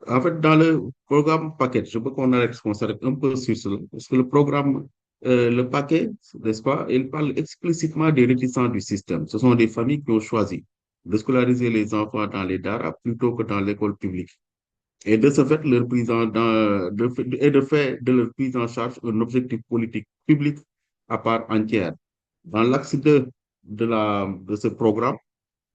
En fait, dans le programme paquet, je veux qu'on s'arrête un peu sur cela, parce que le programme, le paquet, n'est-ce pas, il parle explicitement des réticents du système. Ce sont des familles qui ont choisi de scolariser les enfants dans les DARA plutôt que dans l'école publique. Et de ce fait, leur prise et de fait de leur prise en charge un objectif politique public à part entière. Dans l'axe 2 de ce programme,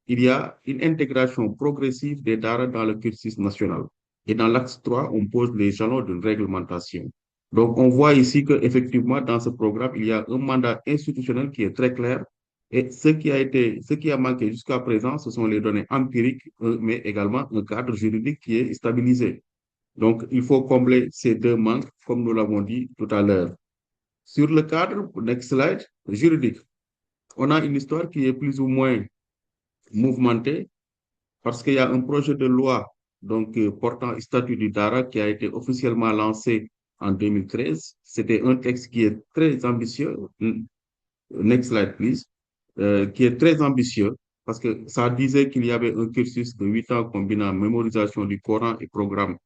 il y a une intégration progressive des DARA dans le cursus national. Et dans l'axe 3, on pose les jalons d'une réglementation. Donc, on voit ici qu'effectivement, dans ce programme, il y a un mandat institutionnel qui est très clair. Et ce qui a manqué jusqu'à présent, ce sont les données empiriques, mais également un cadre juridique qui est stabilisé. Donc, il faut combler ces deux manques, comme nous l'avons dit tout à l'heure. Sur le cadre, next slide, juridique, on a une histoire qui est plus ou moins mouvementée parce qu'il y a un projet de loi donc, portant statut du DARA qui a été officiellement lancé en 2013. C'était un texte qui est très ambitieux. Next slide, please. Qui est très ambitieux parce que ça disait qu'il y avait un cursus de 8 ans combinant mémorisation du Coran et programme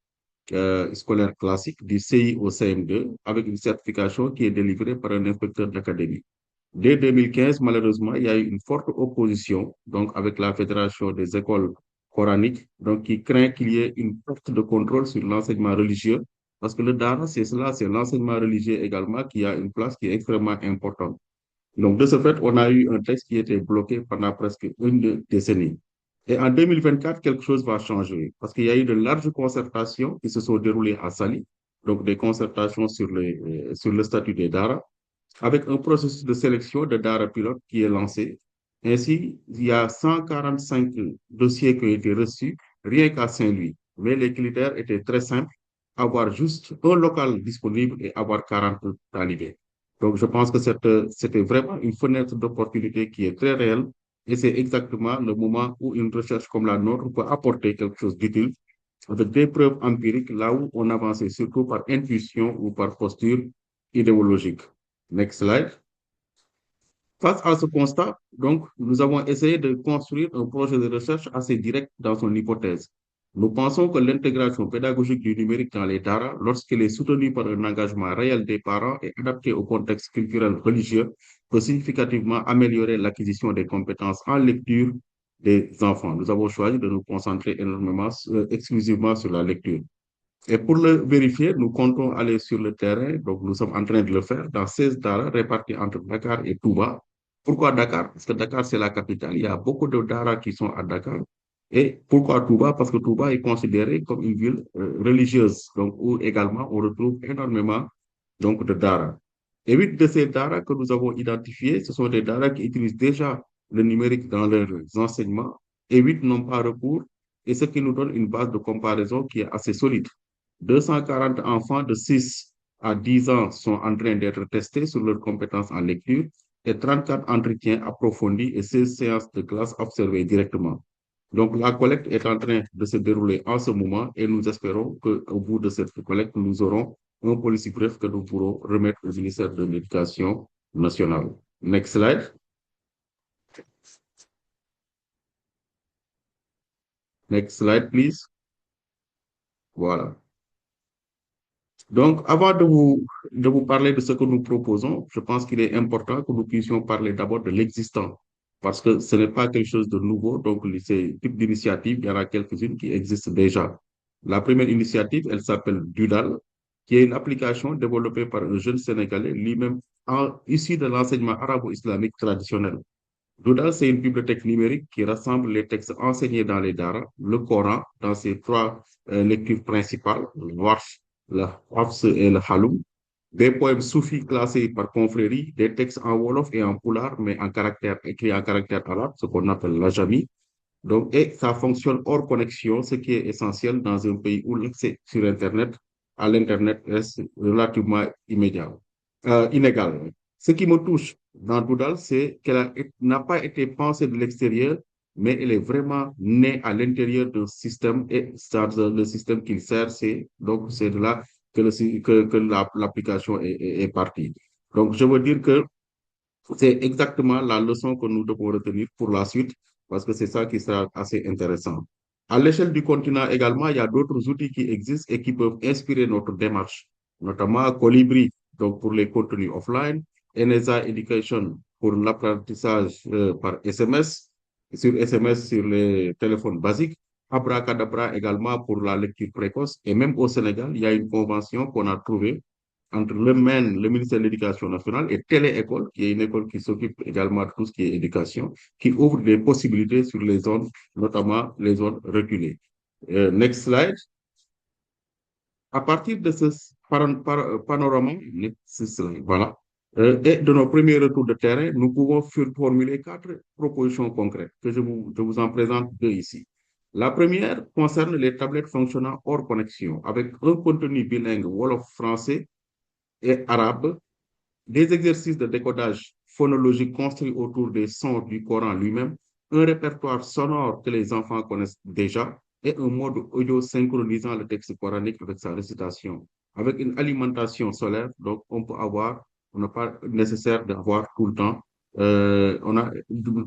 scolaire classique du CI au CM2 avec une certification qui est délivrée par un inspecteur d'académie. Dès 2015, malheureusement, il y a eu une forte opposition donc avec la Fédération des écoles coraniques donc qui craint qu'il y ait une perte de contrôle sur l'enseignement religieux parce que le Dara, c'est cela, c'est l'enseignement religieux également qui a une place qui est extrêmement importante. Donc, de ce fait, on a eu un texte qui était bloqué pendant presque une décennie. Et en 2024, quelque chose va changer parce qu'il y a eu de larges concertations qui se sont déroulées à Sali, donc des concertations sur le statut des DARA, avec un processus de sélection de DARA pilote qui est lancé. Ainsi, il y a 145 dossiers qui ont été reçus, rien qu'à Saint-Louis. Mais les critères étaient très simples, avoir juste un local disponible et avoir 40 talibés. Donc, je pense que c'était vraiment une fenêtre d'opportunité qui est très réelle Et c'est exactement le moment où une recherche comme la nôtre peut apporter quelque chose d'utile avec des preuves empiriques là où on avançait surtout par intuition ou par posture idéologique. Next slide. Face à ce constat, donc, nous avons essayé de construire un projet de recherche assez direct dans son hypothèse. Nous pensons que l'intégration pédagogique du numérique dans les DARA, lorsqu'elle est soutenue par un engagement réel des parents et adaptée au contexte culturel religieux, peut significativement améliorer l'acquisition des compétences en lecture des enfants. Nous avons choisi de nous concentrer énormément, exclusivement sur la lecture. Et pour le vérifier, nous comptons aller sur le terrain. Donc, nous sommes en train de le faire dans 16 daras répartis entre Dakar et Touba. Pourquoi Dakar? Parce que Dakar, c'est la capitale. Il y a beaucoup de daras qui sont à Dakar. Et pourquoi Touba? Parce que Touba est considéré comme une ville religieuse, donc où également on retrouve énormément donc, de daras. Et 8 de ces daras que nous avons identifiés, ce sont des daras qui utilisent déjà le numérique dans leurs enseignements et 8 n'ont pas recours, et ce qui nous donne une base de comparaison qui est assez solide. 240 enfants de 6 à 10 ans sont en train d'être testés sur leurs compétences en lecture et 34 entretiens approfondis et 16 séances de classe observées directement. Donc, la collecte est en train de se dérouler en ce moment et nous espérons qu'au bout de cette collecte, nous aurons un policy brief que nous pourrons remettre au ministère de l'Éducation nationale. Next slide. Next slide, please. Voilà. Donc, avant de vous parler de ce que nous proposons, je pense qu'il est important que nous puissions parler d'abord de l'existant, parce que ce n'est pas quelque chose de nouveau. Donc, ces types d'initiatives, il y en a quelques-unes qui existent déjà. La première initiative, elle s'appelle Dudal, qui est une application développée par un jeune Sénégalais, lui-même issu de l'enseignement arabo-islamique traditionnel. Doodle, c'est une bibliothèque numérique qui rassemble les textes enseignés dans les daras, le Coran dans ses 3 lectures principales, le Warsh, le Hafs et le Haloum, des poèmes soufis classés par confrérie, des textes en Wolof et en Pulaar, mais écrits en caractère arabe, ce qu'on appelle l'ajami. Donc, et ça fonctionne hors connexion, ce qui est essentiel dans un pays où l'accès sur Internet, à l'Internet reste relativement inégal. Ce qui me touche dans Doodle, c'est qu'elle n'a pas été pensée de l'extérieur, mais elle est vraiment née à l'intérieur d'un système et le système qu'il sert, donc c'est de là que l'application est partie. Donc, je veux dire que c'est exactement la leçon que nous devons retenir pour la suite, parce que c'est ça qui sera assez intéressant. À l'échelle du continent également, il y a d'autres outils qui existent et qui peuvent inspirer notre démarche, notamment Colibri, donc pour les contenus offline, ENESA Education pour l'apprentissage par SMS, sur les téléphones basiques, Abracadabra également pour la lecture précoce. Et même au Sénégal, il y a une convention qu'on a trouvée entre le MEN, le ministère de l'Éducation nationale, et Téléécole, qui est une école qui s'occupe également de tout ce qui est éducation, qui ouvre des possibilités sur les zones, notamment les zones reculées. Next slide. À partir de ce panorama, voilà, et de nos premiers retours de terrain, nous pouvons formuler 4 propositions concrètes que je vous en présente 2 ici. La première concerne les tablettes fonctionnant hors connexion, avec un contenu bilingue Wolof-français et arabe, des exercices de décodage phonologique construits autour des sons du Coran lui-même, un répertoire sonore que les enfants connaissent déjà et un mode audio synchronisant le texte coranique avec sa récitation. Avec une alimentation solaire, donc on n'a pas nécessaire d'avoir tout le temps, on n'a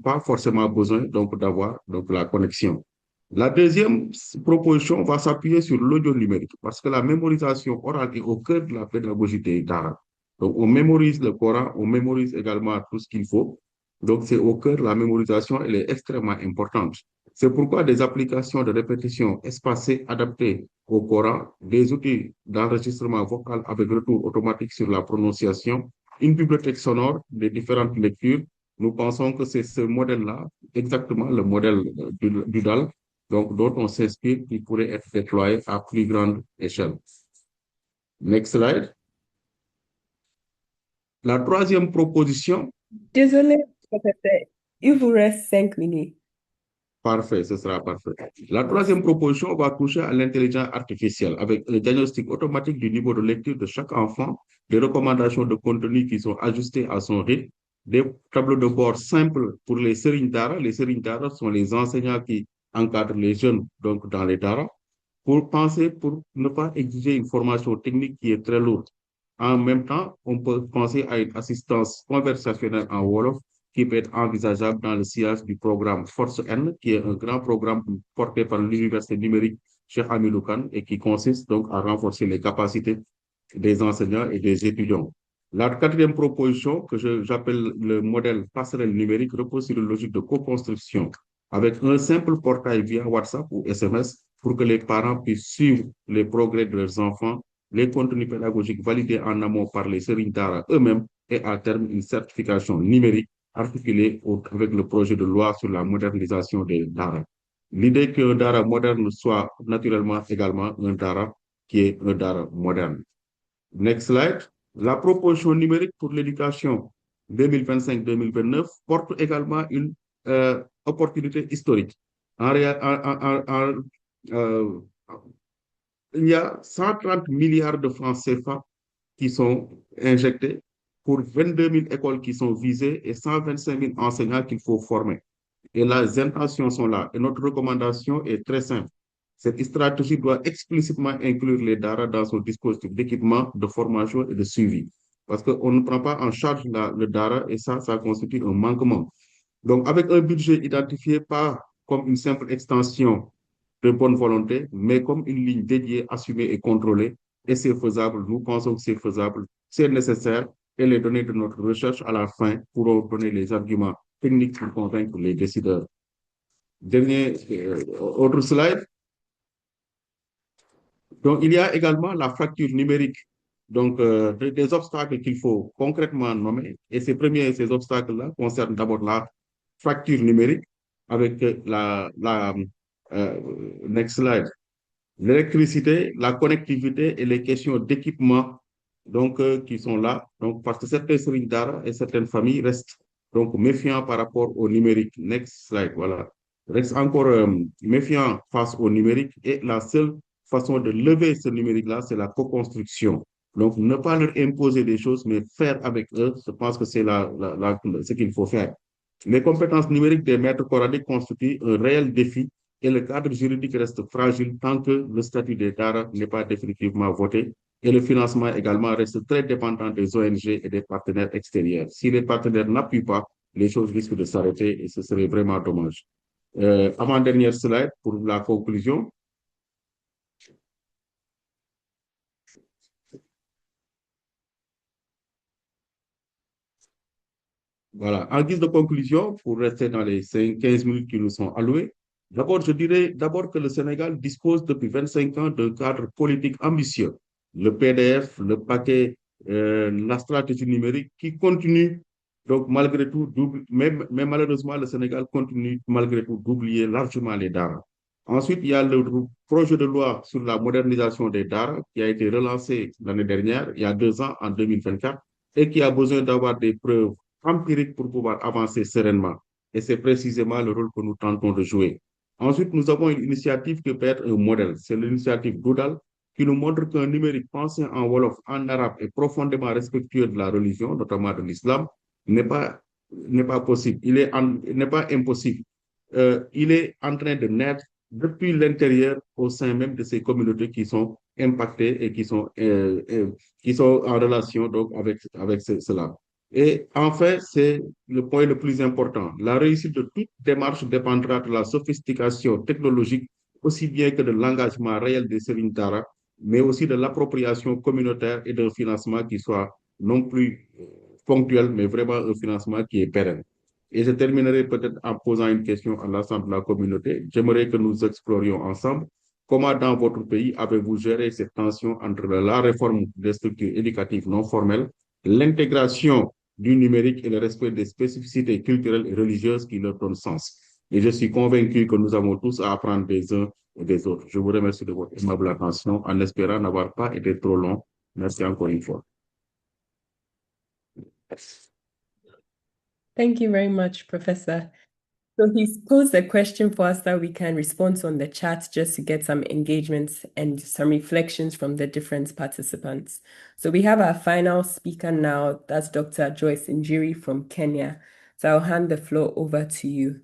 pas forcément besoin donc d'avoir donc la connexion. La deuxième proposition va s'appuyer sur l'audio numérique parce que la mémorisation orale est au cœur de la pédagogie des daras. Donc, on mémorise le Coran, on mémorise également tout ce qu'il faut. Donc, c'est au cœur, la mémorisation, elle est extrêmement importante. C'est pourquoi des applications de répétition espacées adaptées au Coran, des outils d'enregistrement vocal avec retour automatique sur la prononciation, une bibliothèque sonore des différentes lectures. Nous pensons que c'est ce modèle-là, exactement le modèle du DAL, donc dont on s'inspire, qui pourrait être déployé à plus grande échelle. Next slide. La troisième proposition. Désolé, professeur. Il vous reste 5 minutes. Parfait, ce sera parfait. La troisième proposition va toucher à l'intelligence artificielle avec le diagnostic automatique du niveau de lecture de chaque enfant, des recommandations de contenu qui sont ajustées à son rythme des tableaux de bord simples pour les Serigne Dara. Les Serigne Dara sont les enseignants qui encadrent les jeunes donc dans les Dara, pour ne pas exiger une formation technique qui est très lourde. En même temps, on peut penser à une assistance conversationnelle en Wolof qui peut être envisageable dans le sillage du programme Force N, qui est un grand programme porté par l'Université numérique Cheikh Hamidou Kane et qui consiste donc à renforcer les capacités des enseignants et des étudiants. La quatrième proposition, que j'appelle le modèle passerelle numérique, repose sur une logique de co-construction avec un simple portail via WhatsApp ou SMS pour que les parents puissent suivre les progrès de leurs enfants, les contenus pédagogiques validés en amont par les Serigne Dara eux-mêmes et à terme une certification numérique articulée avec le projet de loi sur la modernisation des Dara. L'idée qu'un Dara moderne soit naturellement également un Dara qui est un Dara moderne. Next slide. La proposition numérique pour l'éducation 2025-2029 porte également une opportunité historique. Euh, il y a 130 milliards de francs CFA qui sont injectés pour 22 000 écoles qui sont visées et 125 000 enseignants qu'il faut former. Et les intentions sont là. Et notre recommandation est très simple. Cette stratégie doit explicitement inclure les DARA dans son dispositif d'équipement, de formation et de suivi. Parce qu'on ne prend pas en charge le DARA et ça constitue un manquement. Donc, avec un budget identifié pas comme une simple extension de bonne volonté, mais comme une ligne dédiée, assumée et contrôlée, et c'est faisable, nous pensons que c'est faisable, c'est nécessaire, et les données de notre recherche à la fin pourront donner les arguments techniques pour convaincre les décideurs. Autre slide. Donc, il y a également la fracture numérique. Donc, des obstacles qu'il faut concrètement nommer. Et ces obstacles-là concernent d'abord la fracture numérique avec next slide. L'électricité, la connectivité et les questions d'équipement donc, qui sont là. Donc, parce que certains Serigne Dara et certaines familles restent donc méfiants par rapport au numérique. Next slide, voilà. Restent encore méfiants face au numérique et la seule façon de lever ce numérique-là, c'est la co-construction. Donc, ne pas leur imposer des choses, mais faire avec eux, je pense que c'est ce qu'il faut faire. Les compétences numériques des maîtres coraniques constituent un réel défi et le cadre juridique reste fragile tant que le statut des DARA n'est pas définitivement voté et le financement également reste très dépendant des ONG et des partenaires extérieurs. Si les partenaires n'appuient pas, les choses risquent de s'arrêter et ce serait vraiment dommage. Avant-dernière slide pour la conclusion. Voilà, en guise de conclusion, pour rester dans les 15 minutes qui nous sont allouées, d'abord, je dirais d'abord que le Sénégal dispose depuis 25 ans d'un cadre politique ambitieux. Le PDF, le paquet, la stratégie numérique qui continue, donc malgré tout, mais malheureusement, le Sénégal continue malgré tout d'oublier largement les DARA. Ensuite, il y a le projet de loi sur la modernisation des DARA qui a été relancé l'année dernière, il y a 2 ans, en 2024, et qui a besoin d'avoir des preuves empirique pour pouvoir avancer sereinement. Et c'est précisément le rôle que nous tentons de jouer. Ensuite, nous avons une initiative qui peut être un modèle. C'est l'initiative Doudal qui nous montre qu'un numérique pensé en Wolof, en arabe et profondément respectueux de la religion, notamment de l'islam, n'est pas possible. N'est pas impossible. Il est en train de naître depuis l'intérieur au sein même de ces communautés qui sont impactées et qui sont en relation donc avec cela. Et enfin, c'est le point le plus important. La réussite de toute démarche dépendra de la sophistication technologique, aussi bien que de l'engagement réel des Serigne Dara, mais aussi de l'appropriation communautaire et d'un financement qui soit non plus ponctuel, mais vraiment un financement qui est pérenne. Et je terminerai peut-être en posant une question à l'ensemble de la communauté. J'aimerais que nous explorions ensemble comment dans votre pays avez-vous géré cette tension entre la réforme des structures éducatives non formelles, l'intégration du numérique et le respect des spécificités culturelles et religieuses qui leur donnent sens. Et je suis convaincu que nous avons tous à apprendre des uns et des autres. Je vous remercie de votre aimable attention en espérant n'avoir pas été trop long. Merci encore une fois. Thank you very much, Professor. So he's posed a question for us that we can respond to on the chat just to get some engagements and some reflections from the different participants. So we have our final speaker now. That's Dr. Joyce Njiri from Kenya. So I'll hand the floor over to you.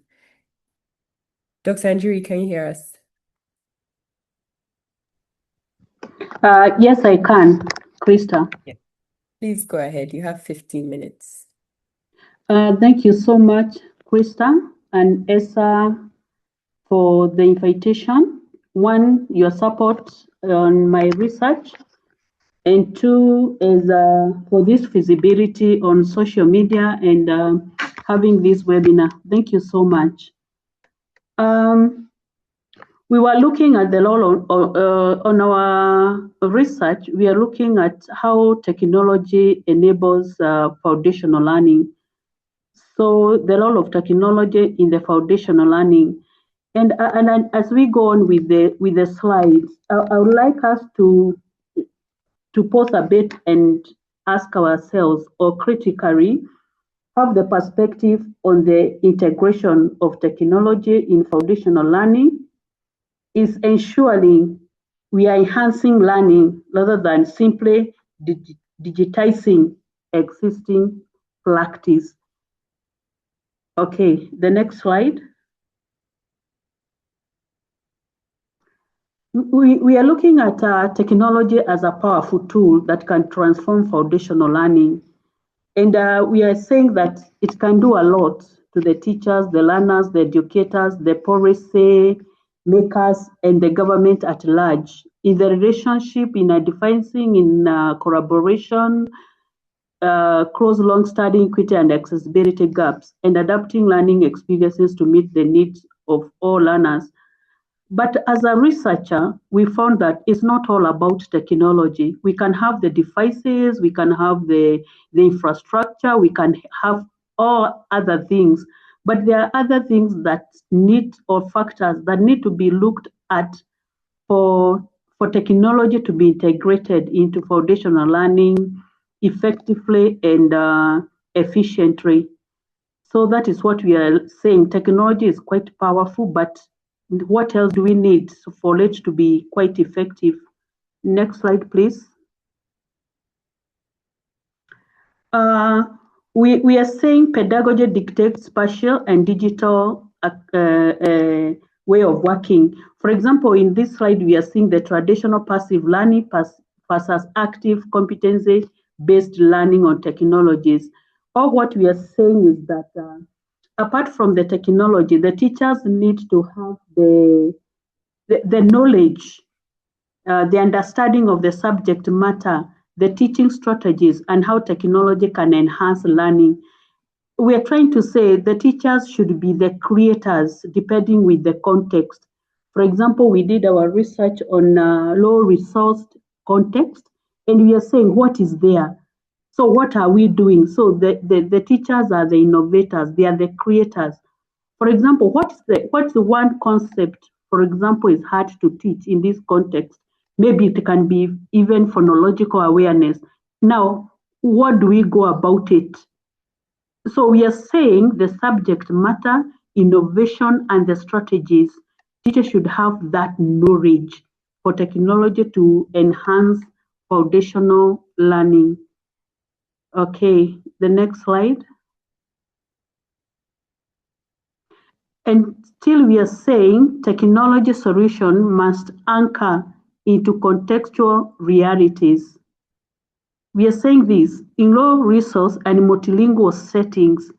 Dr. Njiri, can you hear us? Yes, I can, Krista. Yeah. Please go ahead. You have 15 minutes. Thank you so much, Krista and ESSA, for the invitation. One, your support on my research, and two is for this feasibility on social media and having this webinar. Thank you so much. We were looking at the law on our research. We are looking at how technology enables foundational learning. So the role of technology in the foundational learning, and as we go on with the slides, I would like us to pause a bit and ask ourselves, or critically have the perspective on the integration of technology in foundational learning is ensuring we are enhancing learning rather than simply digitizing existing practice. Okay, the next slide. We are looking at technology as a powerful tool that can transform foundational learning. And we are saying that it can do a lot to the teachers, the learners, the educators, the policy makers, and the government at large in the relationship, in advancing, in collaboration, close long-standing equity and accessibility gaps, and adapting learning experiences to meet the needs of all learners. But as a researcher, we found that it's not all about technology. We can have the devices, we can have the infrastructure, we can have all other things, but there are other things that need, or factors that need to be looked at for technology to be integrated into foundational learning effectively and efficiently. So that is what we are saying. Technology is quite powerful, but what else do we need for it to be quite effective? Next slide, please. We are saying pedagogy dictates spatial and digital way of working. For example, in this slide, we are seeing the traditional passive learning versus active competency-based learning on technologies. Or what we are saying is that apart from the technology, the teachers need to have the knowledge, the understanding of the subject matter, the teaching strategies, and how technology can enhance learning. We are trying to say the teachers should be the creators, depending with the context. For example, we did our research on low-resourced context, and we are saying what is there. So what are we doing? So the teachers are the innovators, they are the creators. For example, what's the one concept, for example, is hard to teach in this context? Maybe it can be even phonological awareness. Now, what do we go about it? So we are saying the subject matter, innovation, and the strategies. Teachers should have that knowledge for technology to enhance foundational learning. Okay, the next slide. And still we are saying technology solution must anchor into contextual realities. We are saying this in low resource and multilingual settings,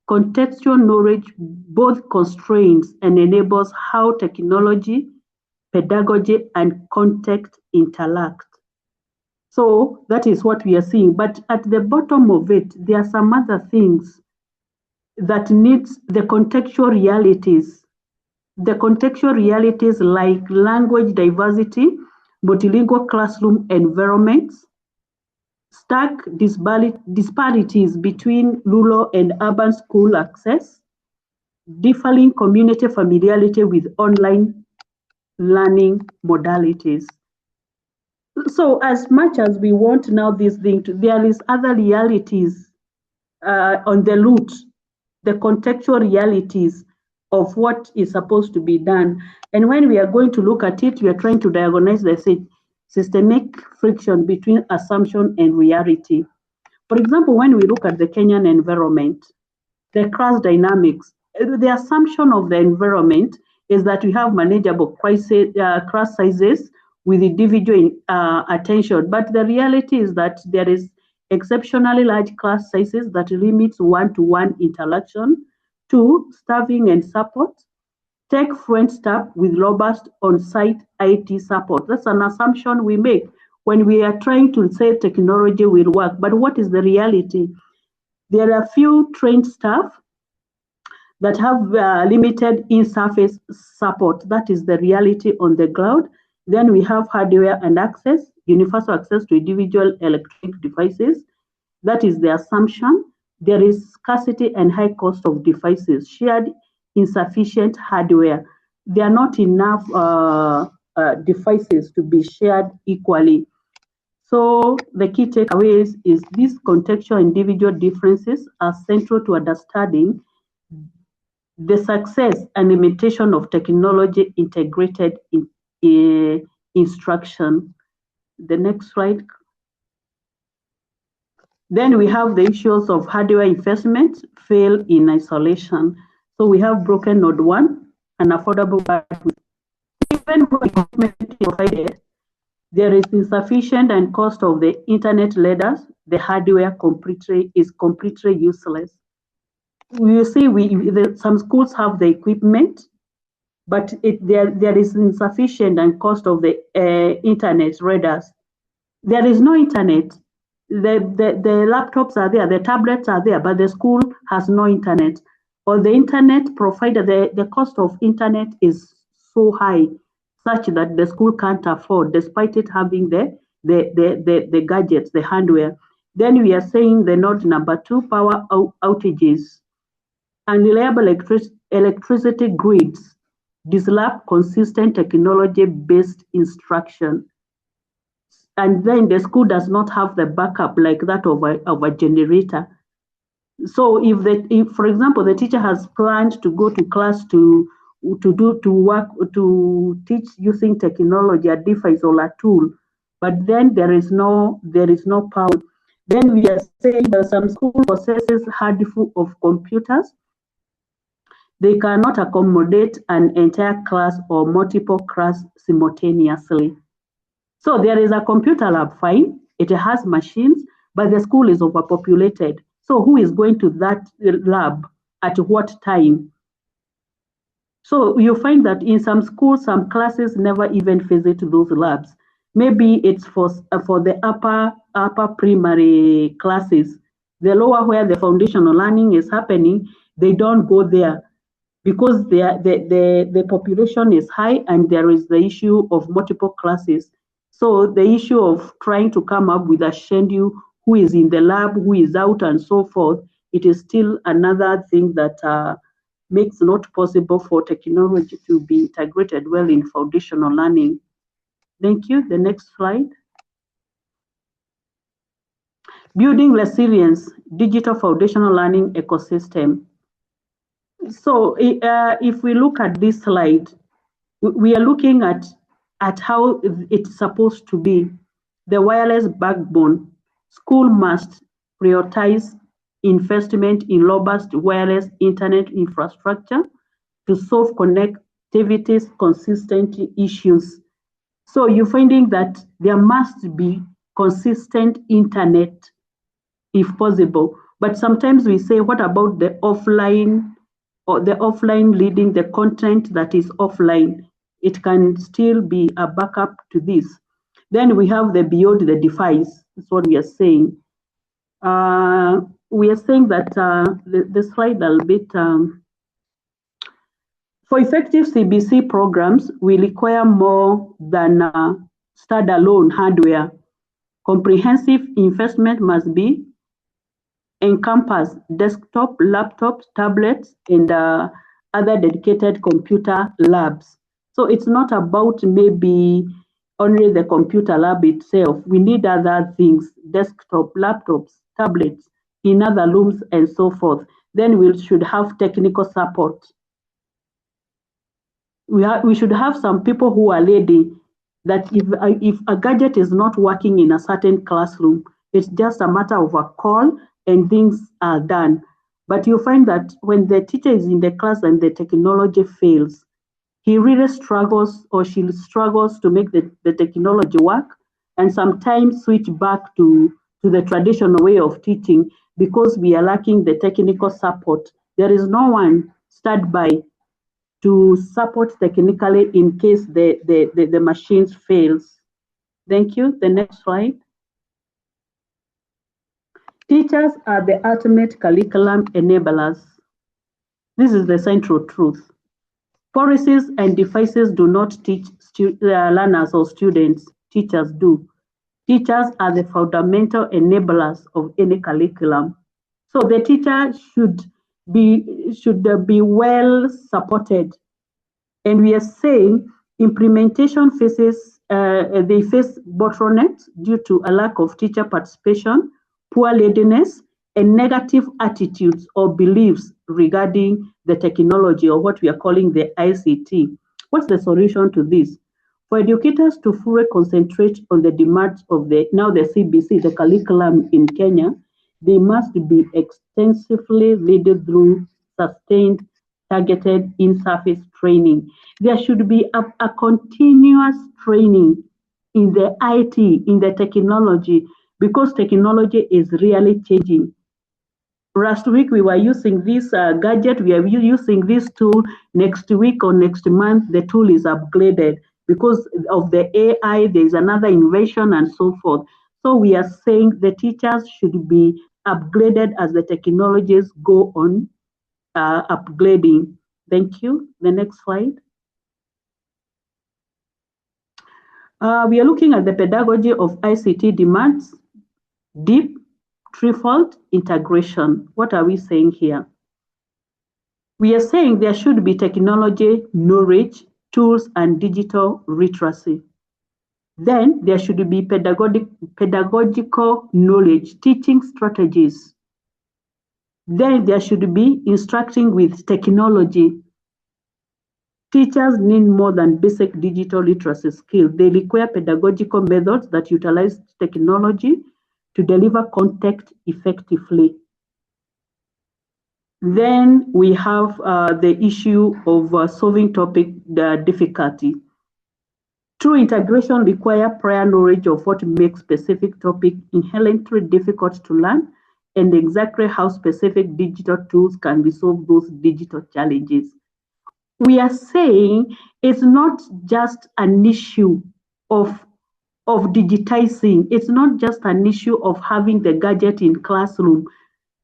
contextual knowledge both constrains and enables how technology, pedagogy, and context interact. So that is what we are seeing. But at the bottom of it, there are some other things that needs the contextual realities. The contextual realities like language diversity, multilingual classroom environments, stark disparities between rural and urban school access, differing community familiarity with online learning modalities. So as much as we want now this thing, there is other realities on the root, the contextual realities of what is supposed to be done. And when we are going to look at it, we are trying to diagnose the systemic friction between assumption and reality. For example, when we look at the Kenyan environment, the class dynamics, the assumption of the environment is that we have manageable class sizes with individual attention. But the reality is that there is exceptionally large class sizes that limits one-to-one interaction. 2, staffing and support. Take fluent staff with robust on-site IT support. That's an assumption we make when we are trying to say technology will work. But what is the reality? There are few trained staff that have limited in-surface support. That is the reality on the ground. Then we have hardware and access, universal access to individual electronic devices. That is the assumption. There is scarcity and high cost of devices, shared insufficient hardware. There are not enough devices to be shared equally. So the key takeaways is these contextual individual differences are central to understanding the success and limitation of technology integrated in instruction. The next slide. Then we have the issues of hardware investment fail in isolation. So we have broken node 1, an affordable bandwidth. Even when equipment is provided, there is insufficient and cost of the internet ladders. The hardware is completely useless. You see, some schools have the equipment, but there is insufficient and cost of the internet ladders. There is no internet. The laptops are there, the tablets are there, but the school has no internet. Or the internet provider, the cost of internet is so high, such that the school can't afford, despite it having the gadgets, the hardware. Then we are saying the node number 2, power outages. Unreliable electricity grids disrupt consistent technology-based instruction. And then the school does not have the backup like that of a generator. So if for example, the teacher has planned to go to class to teach using technology, a device or a tool, but then there is no power. Then we are saying that some school possesses handful of computers. They cannot accommodate an entire class or multiple class simultaneously. So there is a computer lab, fine, it has machines, but the school is overpopulated. So who is going to that lab at what time? So you find that in some schools, some classes never even visit those labs. Maybe it's for the upper primary classes. The lower, where the foundational learning is happening, they don't go there because the population is high and there is the issue of multiple classes. So the issue of trying to come up with a schedule, who is in the lab, who is out, and so forth, it is still another thing that makes it not possible for technology to be integrated well in foundational learning. Thank you. The next slide. Building resilience, digital foundational learning ecosystem. So if we look at this slide, we are looking at how it's supposed to be. The wireless backbone. School must prioritize investment in robust wireless internet infrastructure to solve connectivity's consistent issues. So you're finding that there must be consistent internet if possible. But sometimes we say, what about the offline, or the offline leading the content that is offline? It can still be a backup to this. Then we have the beyond the device. That's what we are saying. We are saying that the slide a little bit. For effective CBC programs, we require more than standalone hardware. Comprehensive investment must be encompass desktop, laptops, tablets, and other dedicated computer labs. So it's not about maybe only the computer lab itself. We need other things, desktop, laptops, tablets, in other rooms, and so forth. Then we should have technical support. we should have some people who are ready that if a gadget is not working in a certain classroom, it's just a matter of a call and things are done. But you find that when the teacher is in the class and the technology fails, he really struggles or she struggles to make the technology work, and sometimes switch back to the traditional way of teaching because we are lacking the technical support. There is no one standby to support technically in case the machines fails. Thank you. The next slide. Teachers are the ultimate curriculum enablers. This is the central truth. Policies and devices do not teach learners or students. Teachers do. Teachers are the fundamental enablers of any curriculum. So the teacher should be well supported. And we are saying implementation they face bottlenecks due to a lack of teacher participation, poor readiness, and negative attitudes or beliefs regarding the technology, or what we are calling the ICT. What's the solution to this? For educators to fully concentrate on the demands of the CBC, the curriculum in Kenya, they must be extensively read through sustained, targeted in-service training. There should be a continuous training in the IT, in the technology, because technology is really changing. Last week we were using this gadget, we are using this tool. Next week or next month, the tool is upgraded because of the AI, there's another innovation and so forth. So we are saying the teachers should be upgraded as the technologies go on upgrading. Thank you. The next slide. We are looking at the pedagogy of ICT demands, deep, threefold integration. What are we saying here? We are saying there should be technology, knowledge, tools, and digital literacy. Then there should be pedagogical knowledge, teaching strategies. Then there should be instructing with technology. Teachers need more than basic digital literacy skills. They require pedagogical methods that utilize technology to deliver content effectively. Then we have the issue of solving topic difficulty. True integration requires prior knowledge of what makes specific topic inherently difficult to learn and exactly how specific digital tools can resolve those digital challenges. We are saying it's not just an issue of digitizing. It's not just an issue of having the gadget in classroom.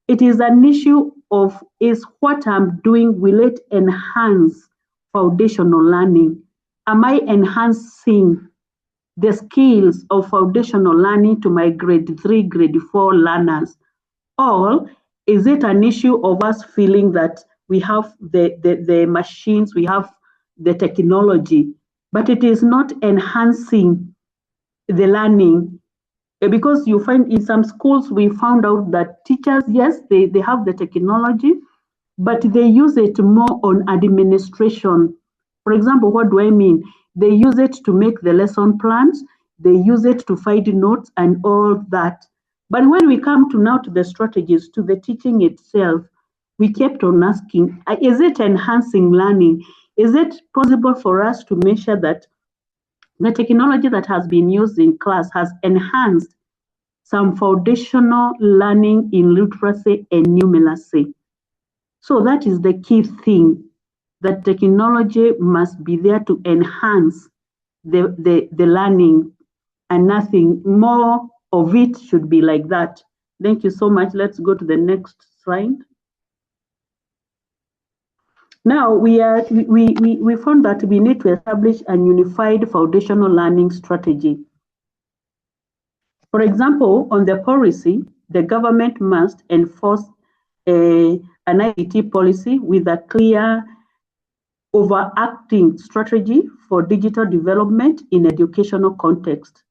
It is an issue of, is what I'm doing, will it enhance foundational learning? Am I enhancing the skills of foundational learning to my grade 3, grade 4 learners? Or is it an issue of us feeling that we have the machines, we have the technology, but it is not enhancing the learning? Because you find in some schools, we found out that teachers, yes, they have the technology, but they use it more on administration. For example, what do I mean? They use it to make the lesson plans, they use it to find notes and all that. But when we come to now to the strategies, to the teaching itself, we kept on asking, is it enhancing learning? Is it possible for us to measure that the technology that has been used in class has enhanced some foundational learning in literacy and numeracy? So that is the key thing, that technology must be there to enhance the learning, and nothing more of it should be like that. Thank you so much. Let's go to the next slide. Now we found that we need to establish a unified foundational learning strategy. For example, on the policy, the government must enforce an ICT policy with a clear overarching strategy for digital development in educational context.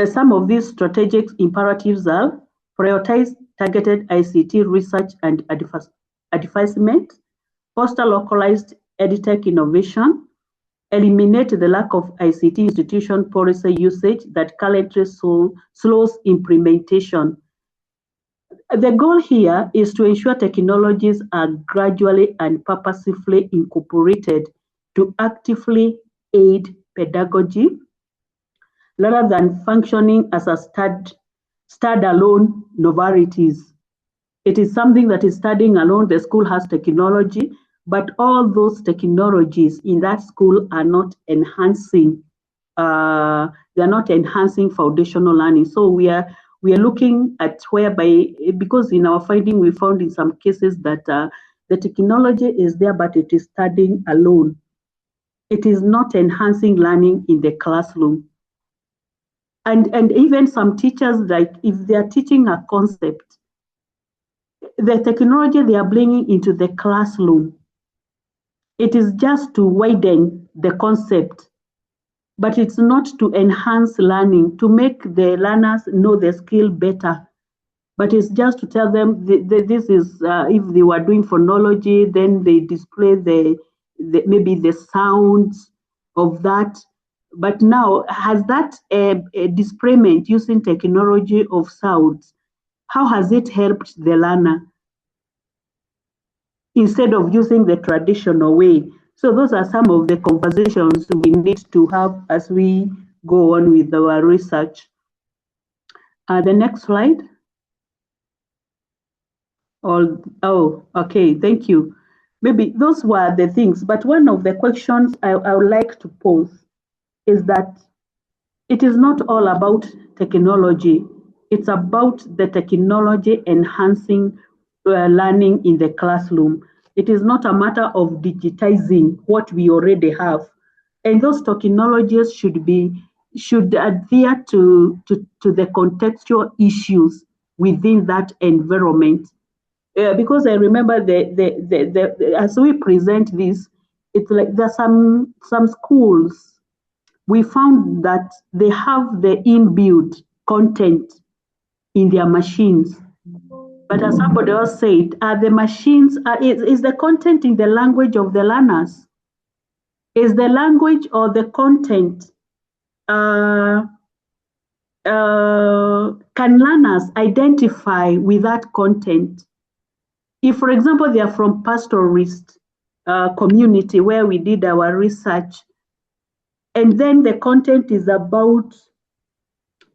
Some of these strategic imperatives are: prioritize targeted ICT research and advancement, foster localized EdTech innovation, eliminate the lack of ICT institution policy usage that currently slows implementation. The goal here is to ensure technologies are gradually and purposefully incorporated to actively aid pedagogy rather than functioning as a standalone novelities. It is something that is studying alone. The school has technology, but all those technologies in that school are not enhancing. They are not enhancing foundational learning. So we are looking at whereby, because in our finding we found in some cases that the technology is there, but it is studying alone. It is not enhancing learning in the classroom. And even some teachers, like if they are teaching a concept, the technology they are bringing into the classroom, it is just to widen the concept, but it's not to enhance learning, to make the learners know the skill better. But it's just to tell them this is, if they were doing phonology, then they display maybe the sounds of that. But now, has that displayment using technology of sounds, how has it helped the learner instead of using the traditional way? So those are some of the conversations we need to have as we go on with our research. The next slide. Oh, okay, thank you. Maybe those were the things, but one of the questions I would like to pose is that it is not all about technology. It's about the technology enhancing learning in the classroom. It is not a matter of digitizing what we already have. And those technologies should adhere to the contextual issues within that environment. Because I remember as we present this, it's like there's some schools, we found that they have the inbuilt content in their machines. But as somebody else said, are the machines, is the content in the language of the learners? Is the language or the content, can learners identify with that content? If, for example, they are from pastoralist community where we did our research, and then the content is about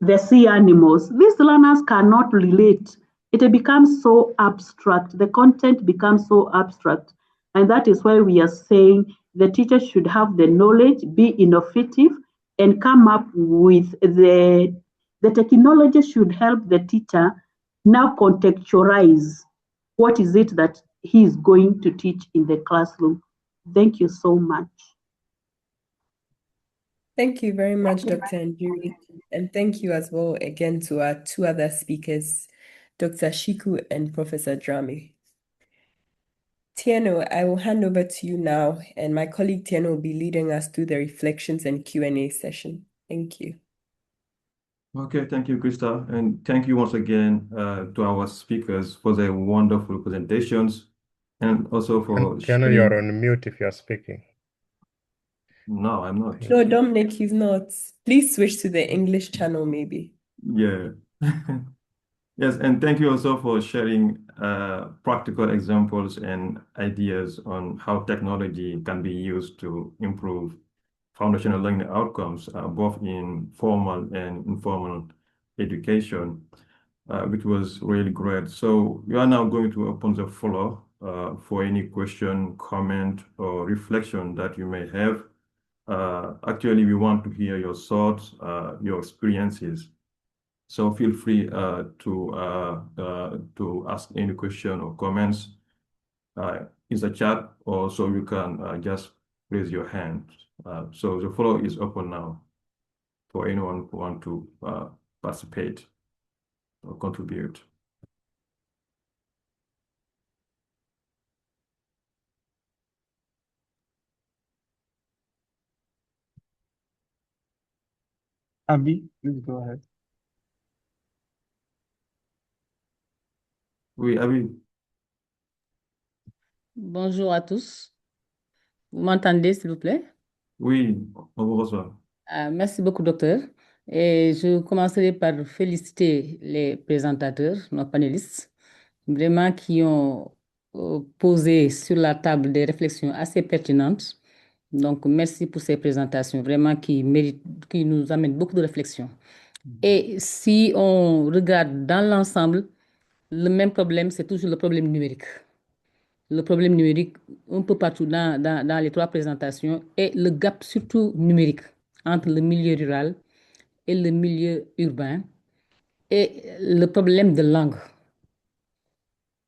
the sea animals, these learners cannot relate. It becomes so abstract. The content becomes so abstract. And that is why we are saying the teacher should have the knowledge, be innovative, and come up with the technology should help the teacher now contextualize what is it that he is going to teach in the classroom. Thank you so much. Thank you very much, Dr. Njuri. And thank you as well again to our two other speakers, Dr. Shiku and Professor Drame. Tieno, I will hand over to you now, and my colleague Tieno will be leading us through the reflections and Q&A session. Thank you. Okay, thank you, Krista. And thank you once again to our speakers for their wonderful presentations and also for Tieno, you're on mute if you're speaking. No, I'm not. No, Dominic, he's not. Please switch to the English channel, maybe. Yeah. Yes, and thank you also for sharing practical examples and ideas on how technology can be used to improve foundational learning outcomes, both in formal and informal education, which was really great. So we are now going to open the floor for any question, comment, or reflection that you may have. Actually, we want to hear your thoughts, your experiences. So feel free to ask any question or comments in the chat, or so you can just raise your hand. So the floor is open now for anyone who want to participate or contribute. Abby, please go ahead. Oui, Abby. Bonjour à tous. Vous m'entendez, s'il vous plaît? Oui, on vous reçoit. Merci beaucoup, docteur. Et je commencerai par féliciter les présentateurs, nos panélistes, vraiment qui ont posé sur la table des réflexions assez pertinentes. Donc, merci pour ces présentations, vraiment qui méritent, qui nous amènent beaucoup de réflexions. Et si on regarde dans l'ensemble, le même problème, c'est toujours le problème numérique. Le problème numérique un peu partout dans les trois présentations et le gap surtout numérique entre le milieu rural et le milieu urbain et le problème de langue.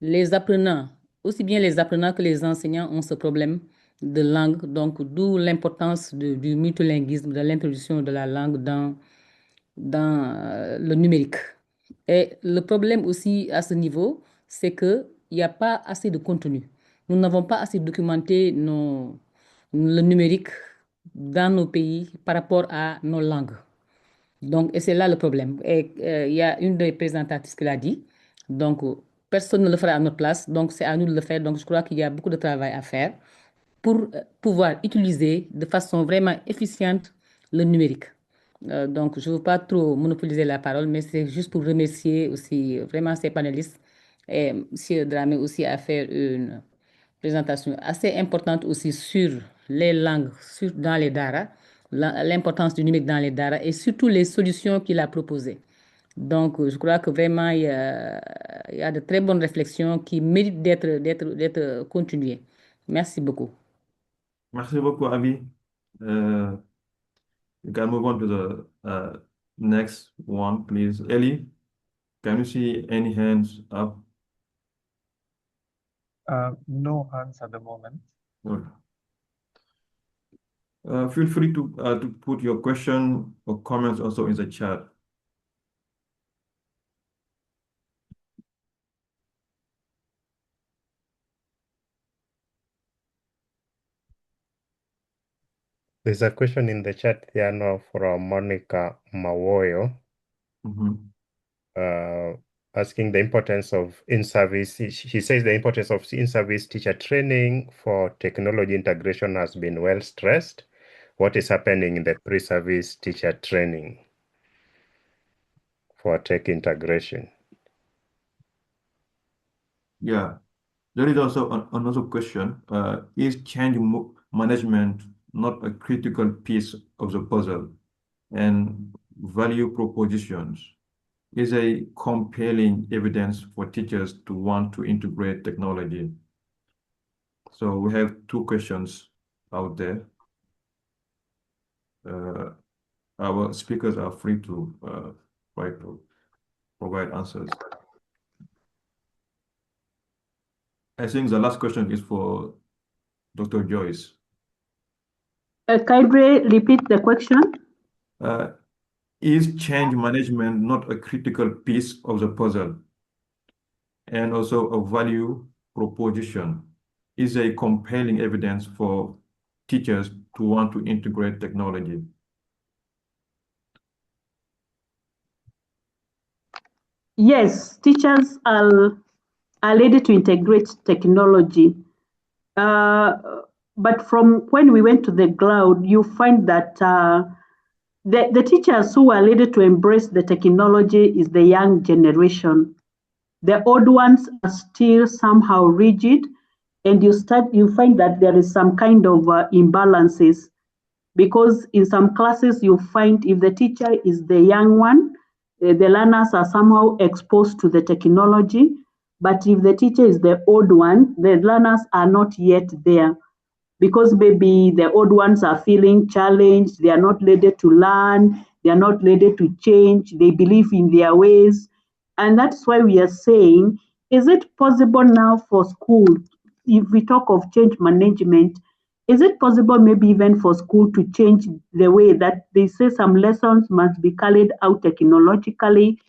Les apprenants, aussi bien les apprenants que les enseignants ont ce problème de langue, donc d'où l'importance du multilinguisme, de l'introduction de la langue dans le numérique. Et le problème aussi à ce niveau, c'est qu'il n'y a pas assez de contenu. Nous n'avons pas assez documenté le numérique dans nos pays par rapport à nos langues. Donc, et c'est là le problème. Et il y a une des présentatrices qui l'a dit. Donc, personne ne le fera à notre place. Donc, c'est à nous de le faire. Donc, je crois qu'il y a beaucoup de travail à faire pour pouvoir utiliser de façon vraiment efficiente le numérique. Donc, je ne veux pas trop monopoliser la parole, mais c'est juste pour remercier aussi vraiment ces panélistes. Et M. Dramé aussi a fait une présentation assez importante aussi sur les langues dans les daras, l'importance du numérique dans les daras et surtout les solutions qu'il a proposées. Donc, je crois que vraiment, il y a de très bonnes réflexions qui méritent d'être continuées. Merci beaucoup. Merci beaucoup, Abby. You can move on to the next one, please. Ellie, can you see any hands up? No hands at the moment. Okay. Feel free to put your question or comments also in the chat. There's a question in the chat here now from Monica Mawoyo, asking the importance of in-service. She says the importance of in-service teacher training for technology integration has been well stressed. What is happening in the pre-service teacher training for tech integration? Yeah, there is also another question. Is change management not a critical piece of the puzzle? And value propositions is a compelling evidence for teachers to want to integrate technology. So we have two questions out there. Our speakers are free to try to provide answers. I think the last question is for Dr. Joyce. Can you repeat the question? Is change management not a critical piece of the puzzle? And also a value proposition is a compelling evidence for teachers to want to integrate technology. Yes, teachers are ready to integrate technology. But from when we went to the cloud, you find that the teachers who are ready to embrace the technology is the young generation. The old ones are still somehow rigid, and you find that there is some kind of imbalances, because in some classes you find if the teacher is the young one, the learners are somehow exposed to the technology, but if the teacher is the old one, the learners are not yet there, because maybe the old ones are feeling challenged, they are not ready to learn, they are not ready to change, they believe in their ways. And that's why we are saying, is it possible now for school, if we talk of change management, is it possible maybe even for school to change the way that they say some lessons must be carried out technologically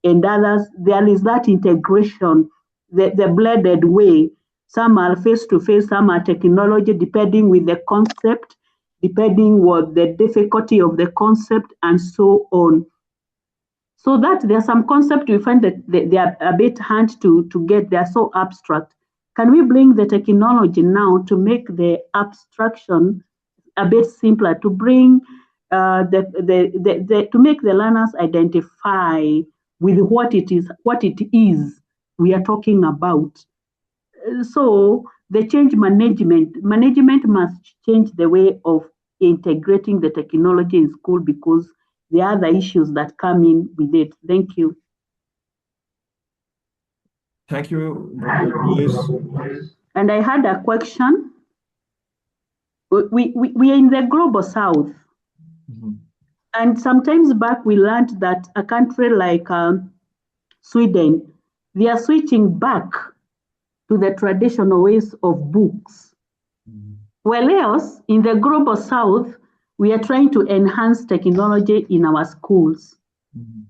and others, there is that integration, the blended way. Some are face-to-face, some are technology, depending with the concept, depending what the difficulty of the concept and so on. So that there are some concepts we find that they are a bit hard to get, they are so abstract. Can we bring the technology now to make the abstraction a bit simpler, to bring to make the learners identify with what it is we are talking about? So the change management must change the way of integrating the technology in school, because there are other issues that come in with it. Thank you. Thank you, Dr. Joyce. And I had a question. We are in the global south. Mm-hmm. And sometimes back we learned that a country like Sweden, they are switching back to the traditional ways of books. Mm-hmm. Well, else, in the global south, we are trying to enhance technology in our schools. Mm-hmm.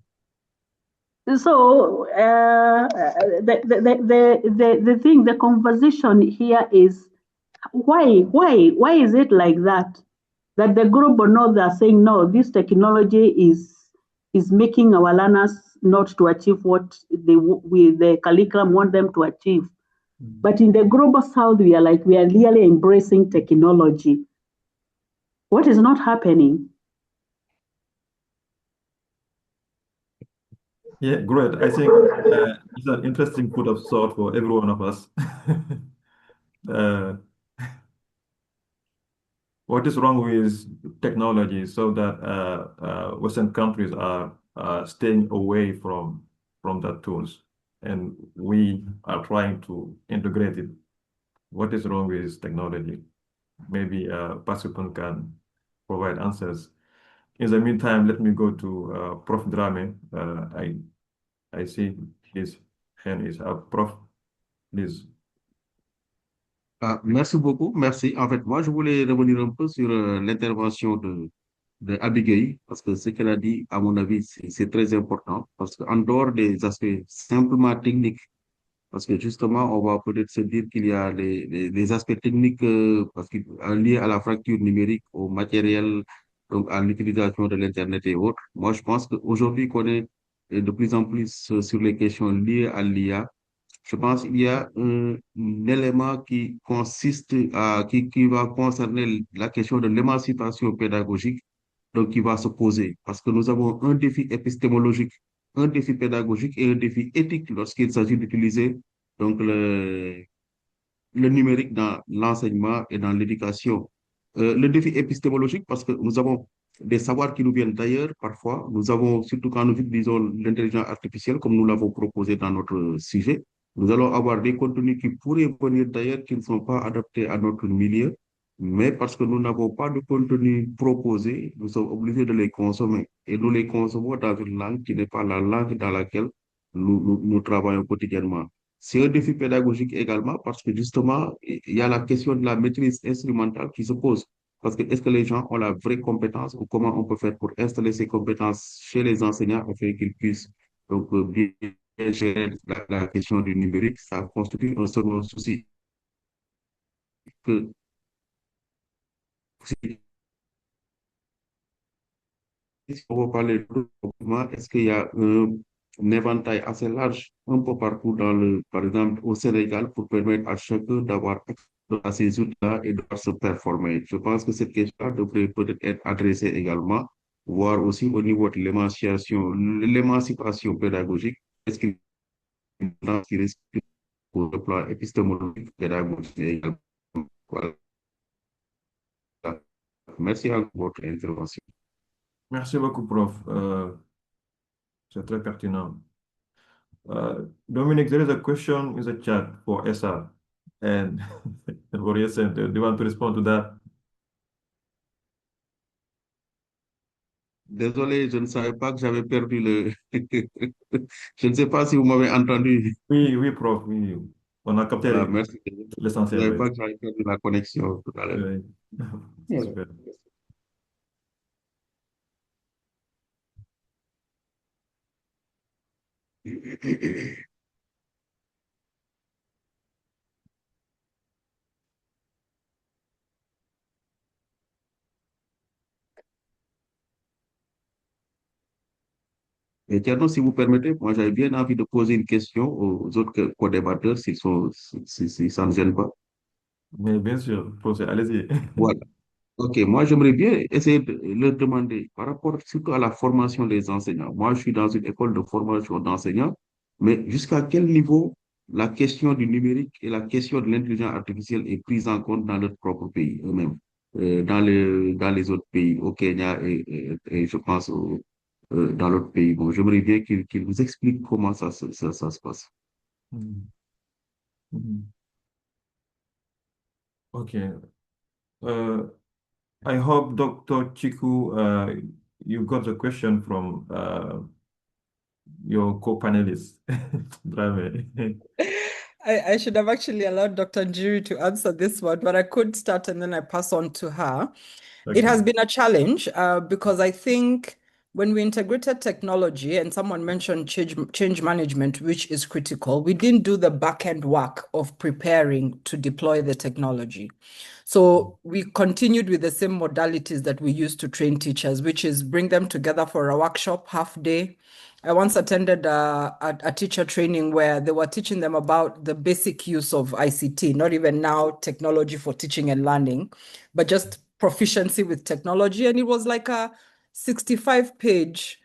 So the conversation here is why is it like that? That the global north are saying no, this technology is making our learners not to achieve what the curriculum want them to achieve. Mm-hmm. But in the global south, we are really embracing technology. What is not happening? Yeah, great. I think it's an interesting food of thought for every one of us. What is wrong with technology so that Western countries are staying away from that tools, and we are trying to integrate it? What is wrong with technology? Maybe participant can provide answers. In the meantime, let me go to Prof. Drame. I see his hand is up. Prof, please. Merci beaucoup, merci. En fait, moi, je voulais revenir un peu sur l'intervention de Abigail, parce que ce qu'elle a dit, à mon avis, c'est très important, parce qu'en dehors des aspects simplement techniques, parce que justement, on va peut-être se dire qu'il y a les aspects techniques parce que, liés à la fracture numérique, au matériel, donc à l'utilisation de l'Internet et autres. Moi, je pense qu'aujourd'hui, qu'on est de plus en plus sur les questions liées à l'IA, je pense qu'il y a un élément qui consiste qui va concerner la question de l'émancipation pédagogique, donc qui va se poser, parce que nous avons un défi épistémologique, un défi pédagogique et un défi éthique lorsqu'il s'agit d'utiliser donc le numérique dans l'enseignement et dans l'éducation. Le défi épistémologique, parce que nous avons des savoirs qui nous viennent d'ailleurs parfois. Nous avons, surtout quand nous utilisons l'intelligence artificielle, comme nous l'avons proposé dans notre sujet, nous allons avoir des contenus qui pourraient venir d'ailleurs, qui ne sont pas adaptés à notre milieu, mais parce que nous n'avons pas de contenu proposé, nous sommes obligés de les consommer. Et nous les consommons dans une langue qui n'est pas la langue dans laquelle nous travaillons quotidiennement. C'est un défi pédagogique également parce que justement, il y a la question de la maîtrise instrumentale qui se pose. Parce que est-ce que les gens ont la vraie compétence ou comment on peut faire pour installer ces compétences chez les enseignants afin qu'ils puissent donc bien gérer la question du numérique. Ça constitue un second souci. Que, si on veut parler de développement, est-ce qu'il y a un éventail assez large un peu partout par exemple au Sénégal pour permettre à chacun d'avoir accès à ces outils-là et de se performer? Je pense que cette question devrait peut-être être adressée également, voire aussi au niveau de l'émancipation pédagogique. Est-ce qu'il y a une tendance qui risque pour le plan épistémologique, pédagogique également? Voilà. Merci à votre intervention. Merci beaucoup, Prof. C'est très pertinent. Dominic, there is a question in the chat for ESSA and for REAL Centre. Do you want to respond to that? Désolé, je ne savais pas que j'avais perdu le... Je ne sais pas si vous m'avez entendu. Oui, oui, Prof. Oui. On a capté Voilà, merci. Je ne l'essentiel. savais Oui. pas que j'avais perdu la connexion tout à l'heure. Oui. C'est super. Et Tierno, si vous permettez, moi j'avais bien envie de poser une question aux autres co-débatteurs si ça ne gêne pas. Mais bien sûr, allez-y. Voilà. Ok, moi j'aimerais bien essayer de leur demander par rapport surtout à la formation des enseignants. Moi, je suis dans une école de formation d'enseignants, mais jusqu'à quel niveau la question du numérique et la question de l'intelligence artificielle est prise en compte dans notre propre pays eux-mêmes, dans les autres pays, au Kenya et je pense dans l'autre pays. Bon, j'aimerais bien qu'ils vous expliquent comment ça se passe. Mhm. Mhm. Okay. Uh, I hope Dr. Chiku, you got the question from your co-panelist, Brave. I should have actually allowed Dr. Njiri to answer this one, but I could start and then I pass on to her. It has been a challenge because I think when we integrated technology, and someone mentioned change management, which is critical, we didn't do the back-end work of preparing to deploy the technology. So we continued with the same modalities that we used to train teachers, which is bring them together for a workshop, half day. I once attended a teacher training where they were teaching them about the basic use of ICT, not even now technology for teaching and learning, but just proficiency with technology. And it was like a 65-page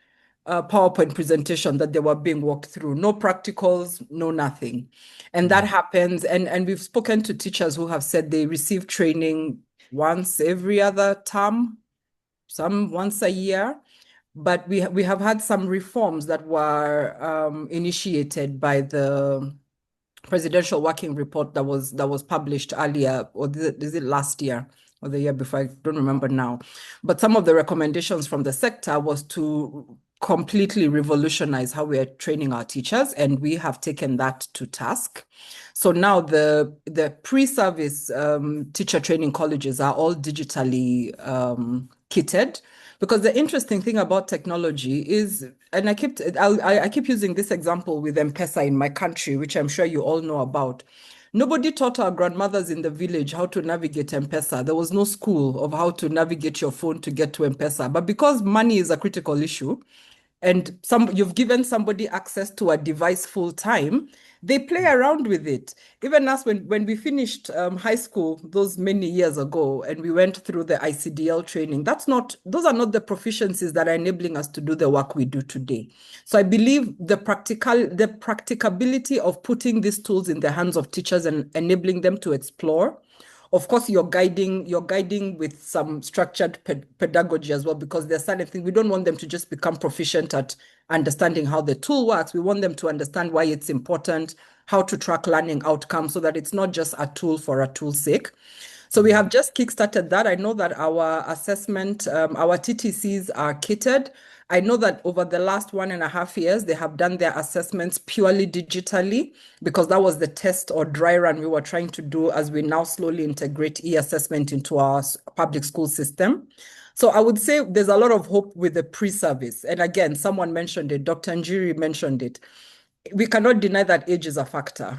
PowerPoint presentation that they were being walked through. No practicals, no nothing. And that happens. And we've spoken to teachers who have said they receive training once every other term, some once a year. But we have had some reforms that were initiated by the presidential working report that was published earlier, or is it last year or the year before? I don't remember now. But some of the recommendations from the sector was to completely revolutionize how we are training our teachers, and we have taken that to task. So now the pre-service teacher training colleges are all digitally kitted. Because the interesting thing about technology is, and I keep using this example with M-Pesa in my country, which I'm sure you all know about. Nobody taught our grandmothers in the village how to navigate M-Pesa. There was no school of how to navigate your phone to get to M-Pesa. But because money is a critical issue, and you've given somebody access to a device full time, they play around with it. Even us, when we finished high school those many years ago and we went through the ICDL training, those are not the proficiencies that are enabling us to do the work we do today. So I believe the practicability of putting these tools in the hands of teachers and enabling them to explore. Of course, you're guiding with some structured pedagogy as well, because there's certain things we don't want them to just become proficient at understanding how the tool works. We want them to understand why it's important, how to track learning outcomes, so that it's not just a tool for a tool's sake. So we have just kickstarted that. I know that our assessment, our TTCs are kitted. I know that over the last 1.5 years, they have done their assessments purely digitally, because that was the test or dry run we were trying to do as we now slowly integrate e-assessment into our public school system. So I would say there's a lot of hope with the pre-service. And again, someone mentioned it, Dr. Njiri mentioned it. We cannot deny that age is a factor.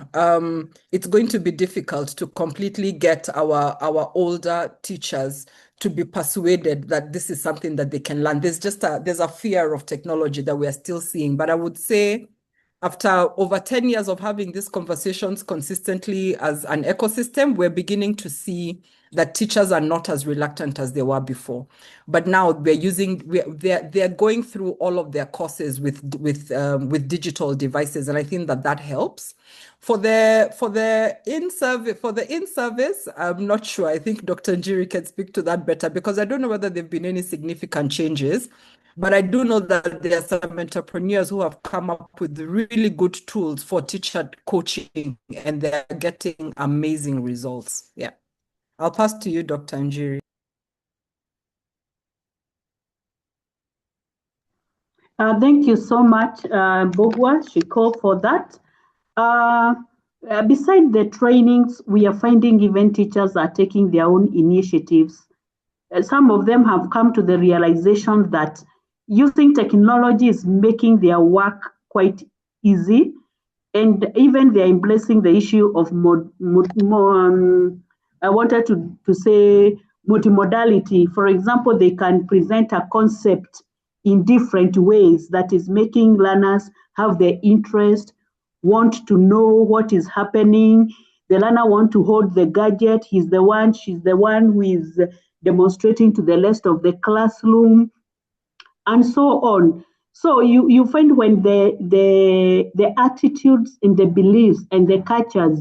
It's going to be difficult to completely get our older teachers to be persuaded that this is something that they can learn. There's a fear of technology that we are still seeing. But I would say after over 10 years of having these conversations consistently as an ecosystem, we're beginning to see that teachers are not as reluctant as they were before. But now they're going through all of their courses with digital devices, and I think that helps. For the in-service, I'm not sure. I think Dr. Njiri can speak to that better, because I don't know whether there've been any significant changes. But I do know that there are some entrepreneurs who have come up with really good tools for teacher coaching, and they're getting amazing results. Yeah. I'll pass to you, Dr. Njiri. Thank you so much, Bogwa Shiko, for that. Beside the trainings, we are finding even teachers are taking their own initiatives. Some of them have come to the realization that using technology is making their work quite easy. And even they're embracing the issue of I wanted to say multimodality. For example, they can present a concept in different ways that is making learners have their interest, want to know what is happening. The learner want to hold the gadget. She's the one who is demonstrating to the rest of the classroom, and so on. So you find when the attitudes and the beliefs and the cultures,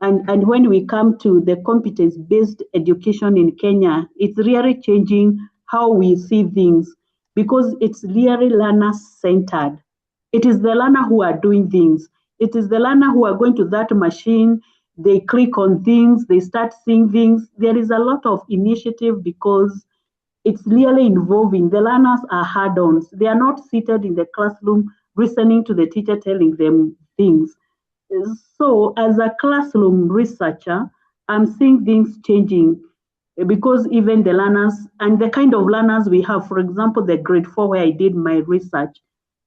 and when we come to the competence-based education in Kenya, it's really changing how we see things, because it's really learner-centered. It is the learner who are doing things. It is the learner who are going to that machine, they click on things, they start seeing things. There is a lot of initiative because it's really involving. The learners are hard-ons. They are not seated in the classroom listening to the teacher telling them things. So as a classroom researcher, I'm seeing things changing, because even the learners and the kind of learners we have, for example, the grade 4 where I did my research,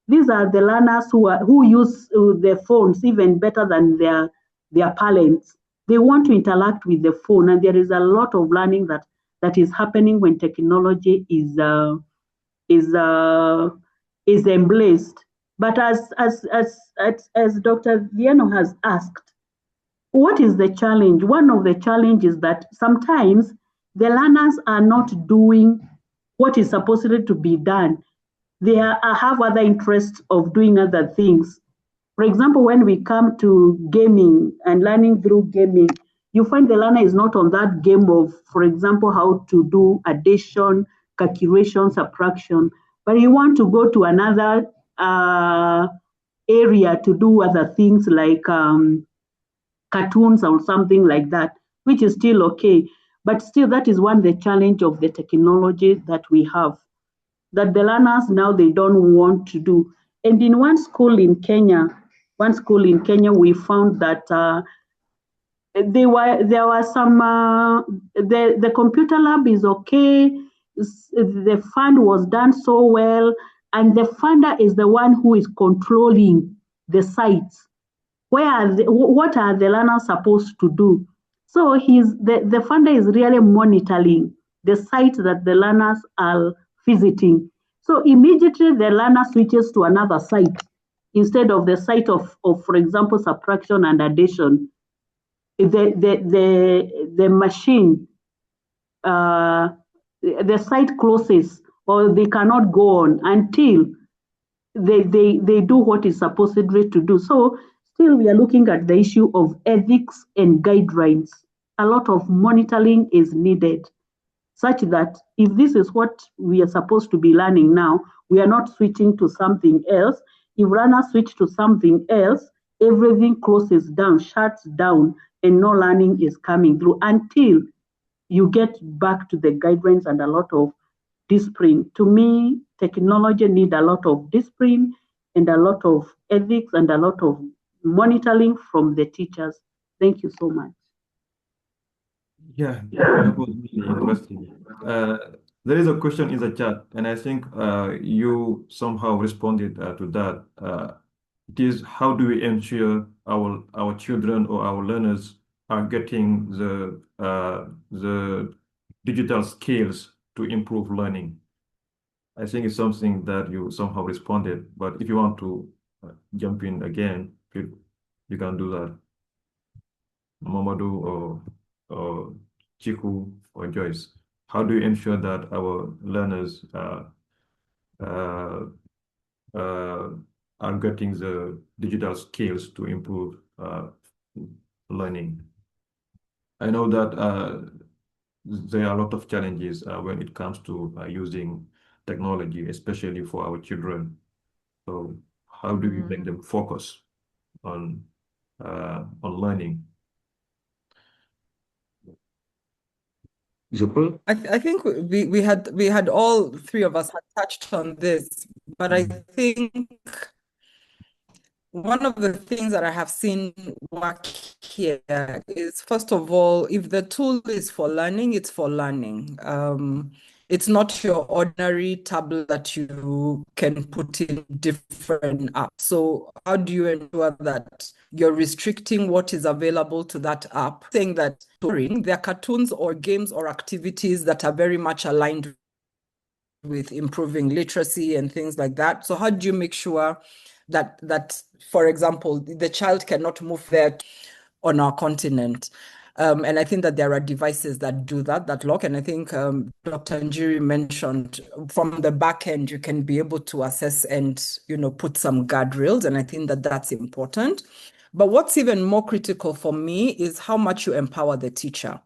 these are the learners who use their phones even better than their parents. They want to interact with the phone, and there is a lot of learning that is happening when technology is embraced. But as Dr. Viano has asked, what is the challenge? One of the challenges is that sometimes the learners are not doing what is supposed to be done. They have other interests of doing other things. For example, when we come to gaming and learning through gaming, you find the learner is not on that game of, for example, how to do addition, calculation, subtraction, but you want to go to another area to do other things like cartoons or something like that, which is still okay. But still, that is one the challenge of the technology that we have, that the learners now they don't want to do. And in one school in Kenya, we found that there were some the computer lab is okay, the fund was done so well, and the funder is the one who is controlling the sites. What are the learners supposed to do? So the funder is really monitoring the sites that the learners are visiting. So immediately the learner switches to another site instead of the site of for example, subtraction and addition. The machine, the site closes, or they cannot go on until they do what is supposedly to do. So still we are looking at the issue of ethics and guidelines. A lot of monitoring is needed, such that if this is what we are supposed to be learning now, we are not switching to something else. If learners switch to something else, everything closes down, shuts down, and no learning is coming through until you get back to the guidelines and a lot of discipline. To me, technology needs a lot of discipline and a lot of ethics and a lot of monitoring from the teachers. Thank you so much. Yeah, that was really interesting. There is a question in the chat, and I think you somehow responded to that. It is, how do we ensure our children or our learners are getting the digital skills to improve learning? I think it's something that you somehow responded, but if you want to jump in again, you can do that. Mamadou or Chiku or Joyce, how do you ensure that our learners are getting the digital skills to improve learning? I know that there are a lot of challenges when it comes to using technology, especially for our children. So how do we make them focus on learning? I think we had all three of us had touched on this, but I think one of the things that I have seen work here is, first of all, if the tool is for learning, it's for learning. It's not your ordinary tablet that you can put in different apps. So how do you ensure that you're restricting what is available to that app? Saying that there are cartoons or games or activities that are very much aligned with improving literacy and things like that. So how do you make sure that for example, the child cannot move there on our continent? And I think that there are devices that do that lock. And I think Dr. Njiri mentioned from the back end, you can be able to assess and, put some guardrails. And I think that that's important. But what's even more critical for me is how much you empower the teacher.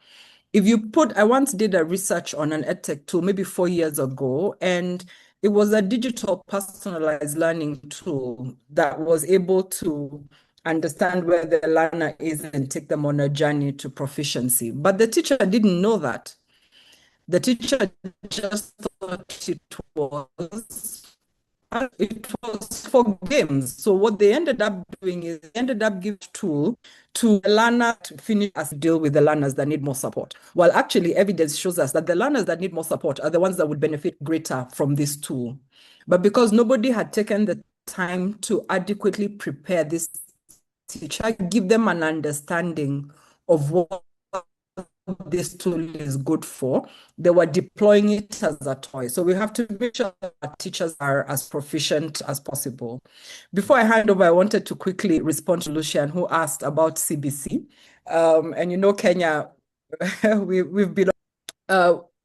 I once did a research on an edtech tool maybe 4 years ago, and it was a digital personalized learning tool that was able to understand where the learner is and take them on a journey to proficiency. But the teacher didn't know that. The teacher just thought it was for games. So what they ended up doing is they ended up giving a tool to the learner to finish as deal with the learners that need more support. While actually evidence shows us that the learners that need more support are the ones that would benefit greater from this tool. But because nobody had taken the time to adequately prepare this teacher, give them an understanding of what this tool is good for, they were deploying it as a toy. So we have to make sure that our teachers are as proficient as possible. Before I hand over, I wanted to quickly respond to Lucian, who asked about CBC. And Kenya, we've been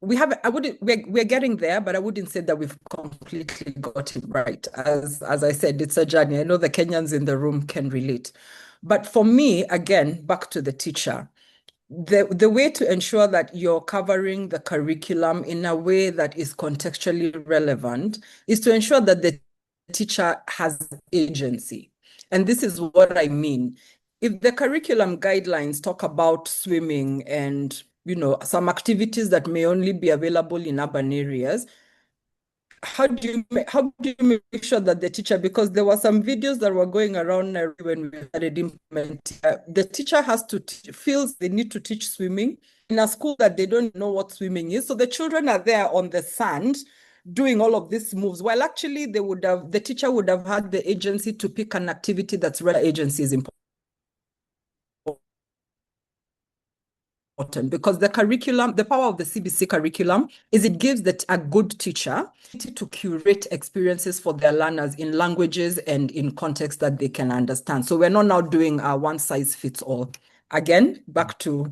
we're getting there, but I wouldn't say that we've completely got it right. As I said, it's a journey. I know the Kenyans in the room can relate. But for me, again, back to the teacher, the way to ensure that you're covering the curriculum in a way that is contextually relevant is to ensure that the teacher has agency. And this is what I mean. If the curriculum guidelines talk about swimming and some activities that may only be available in urban areas, how do you make sure that the teacher, because there were some videos that were going around when we started implementing, the teacher feels they need to teach swimming in a school that they don't know what swimming is. So the children are there on the sand doing all of these moves, while actually the teacher would have had the agency to pick an activity that's where agency is important. Because the curriculum, the power of the CBC curriculum is it gives a good teacher to curate experiences for their learners in languages and in context that they can understand. So we're not now doing a one size fits all. Again, back to,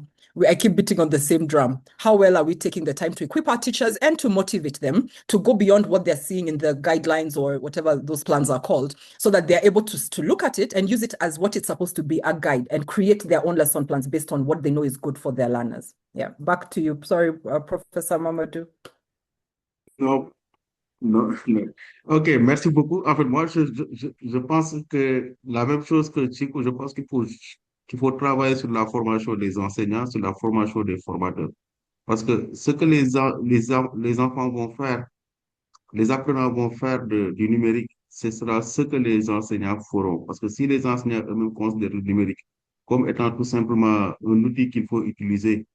I keep beating on the same drum. How well are we taking the time to equip our teachers and to motivate them to go beyond what they're seeing in the guidelines or whatever those plans are called, so that they're able to look at it and use it as what it's supposed to be, a guide, and create their own lesson plans based on what they know is good for their learners. Yeah, back to you. Sorry, Professor Mamadou. Non, non. Ok, merci beaucoup. En fait, moi, je pense que la même chose que Chico, je pense qu'il faut travailler sur la formation des enseignants, sur la formation des formateurs. Parce que ce que les enfants vont faire, les apprenants vont faire du numérique, ce sera ce que les enseignants feront. Parce que si les enseignants eux-mêmes considèrent le numérique comme étant tout simplement un outil qu'il faut utiliser,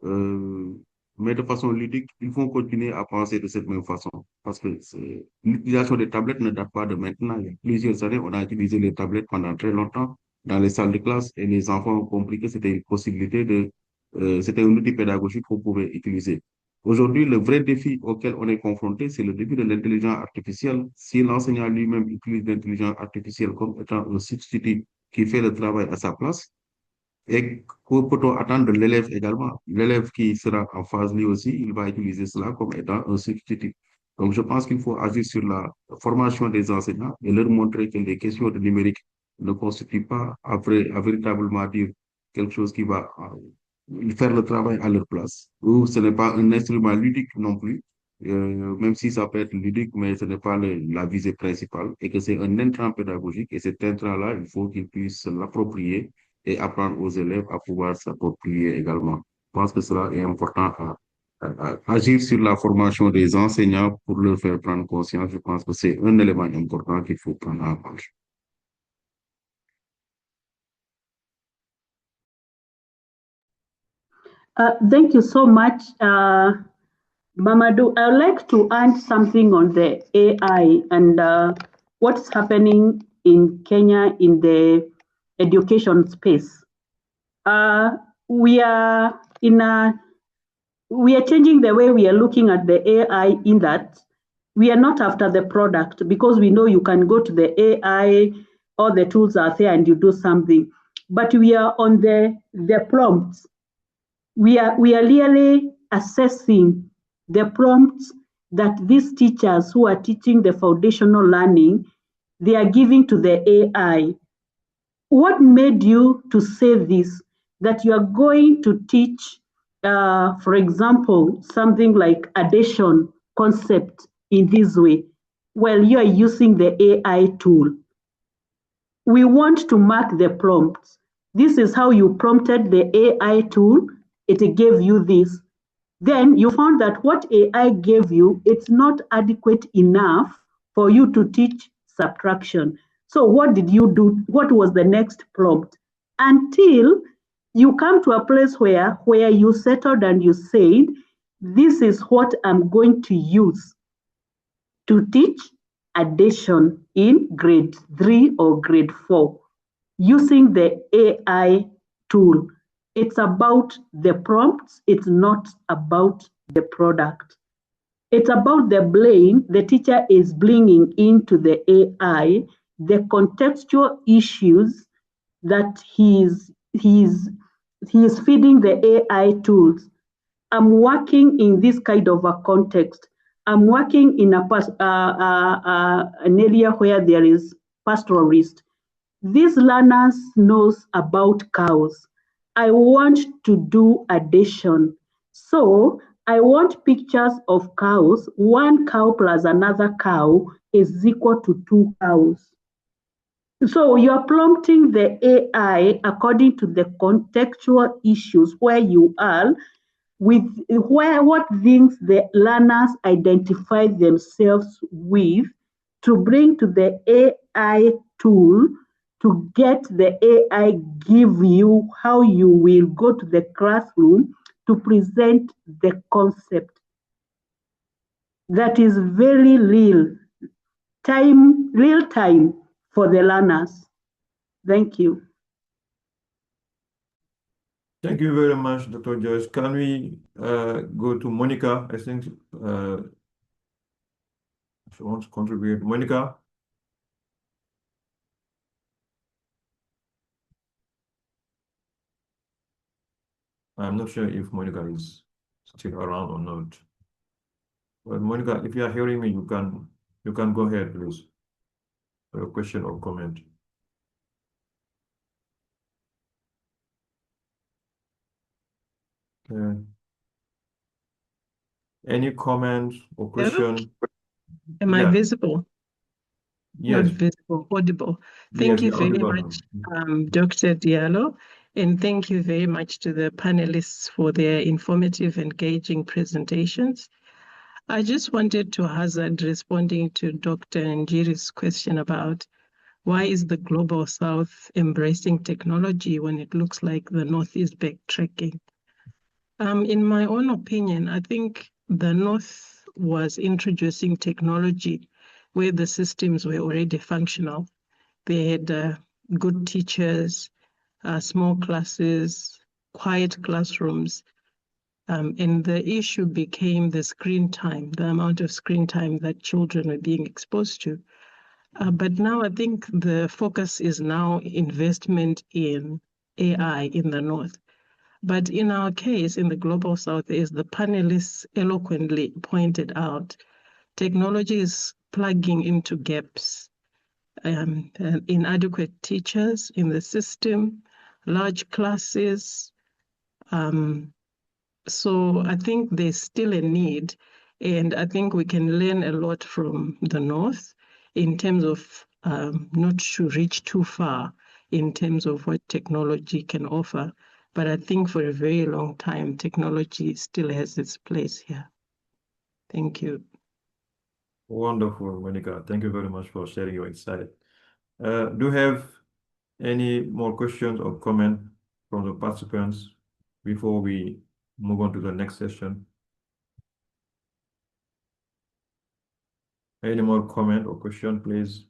euh, mais de façon ludique, ils vont continuer à penser de cette même façon. Parce que l'utilisation des tablettes ne date pas de maintenant. Il y a plusieurs années, on a utilisé les tablettes pendant très longtemps dans les salles de classe et les enfants ont compris que c'était une possibilité c'était un outil pédagogique qu'on pouvait utiliser. Aujourd'hui, le vrai défi auquel on est confronté, c'est le défi de l'intelligence artificielle. Si l'enseignant lui-même utilise l'intelligence artificielle comme étant un substitut qui fait le travail à sa place, et que peut-on attendre de l'élève également? L'élève qui sera en phase lui aussi, il va utiliser cela comme étant un substitut. Donc, je pense qu'il faut agir sur la formation des enseignants et leur montrer que les questions de numérique ne constituent pas à véritablement dire quelque chose qui va faire le travail à leur place. Ou ce n'est pas un instrument ludique non plus, même si ça peut être ludique, mais ce n'est pas la visée principale, et que c'est un intrant pédagogique, et cet intrant-là, il faut qu'ils puissent l'approprier et apprendre aux élèves à pouvoir s'approprier également. Je pense que cela est important à agir sur la formation des enseignants pour leur faire prendre conscience. Je pense que c'est un élément important qu'il faut prendre en compte. Thank you so much, Mamadou. I would like to add something on the AI and what's happening in Kenya in the education space. We are changing the way we are looking at the AI in that We are not after the product because we know you can go to the AI, all the tools are there and you do something. But we are on the prompts. We are really assessing the prompts that these teachers who are teaching the foundational learning, they are giving to the AI. What made you to say this, that you are going to teach, for example, something like addition concept in this way? Well, you are using the AI tool. We want to mark the prompts. This is how you prompted the AI tool. It gave you this. Then you found that what AI gave you, it's not adequate enough for you to teach subtraction. So what did you do? What was the next prompt? Until you come to a place where you settled and you said, this is what I'm going to use to teach addition in grade 3 or grade 4 using the AI tool. It's about the prompts, it's not about the product. It's about the blame the teacher is bringing into the AI, the contextual issues that he's feeding the AI tools. I'm working in this kind of a context. I'm working in an area where there is pastoralist. These learners knows about cows. I want to do addition. So I want pictures of cows. One cow plus another cow is equal to 2 cows. So you're prompting the AI according to the contextual issues where you are, with what things the learners identify themselves with, to bring to the AI tool, to get the AI give you how you will go to the classroom to present the concept. That is very real time for the learners. Thank you. Thank you very much, Dr. Joyce. Can we go to Monica? I think she wants to contribute. Monica? I'm not sure if Monica is still around or not. But Monica, if you are hearing me, you can go ahead, please, for your question or comment. Okay. Any comments or question? Am I visible? Yes. Not visible, audible. Yes, Thank you you're very audible much, now. Dr. Diallo, and thank you very much to the panelists for their informative, engaging presentations. I just wanted to hazard responding to Dr. Njiri's question about why is the Global South embracing technology when it looks like the North is backtracking? In my own opinion, I think the North was introducing technology where the systems were already functional. They had good teachers, small classes, quiet classrooms, and the issue became the screen time, the amount of screen time that children were being exposed to. But now I think the focus is now investment in AI in the North. But in our case, in the Global South, as the panelists eloquently pointed out, technology is plugging into gaps, inadequate teachers in the system, large classes. So I think there's still a need, and I think we can learn a lot from the North in terms of not to reach too far in terms of what technology can offer. But I think for a very long time, technology still has its place here. Thank you. Wonderful, Monica. Thank you very much for sharing your insight. Do you have any more questions or comments from the participants before we move on to the next session? Any more comment or question, please?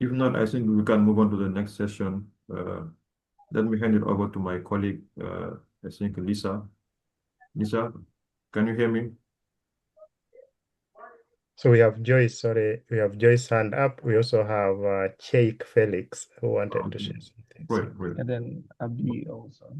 If not, I think we can move on to the next session. Let me hand it over to my colleague, I think Lisa. Lisa, can you hear me? So we have Joyce, we have Joyce hand up. We also have Sheikh Felix who wanted to share something. Great. And then Abdi also.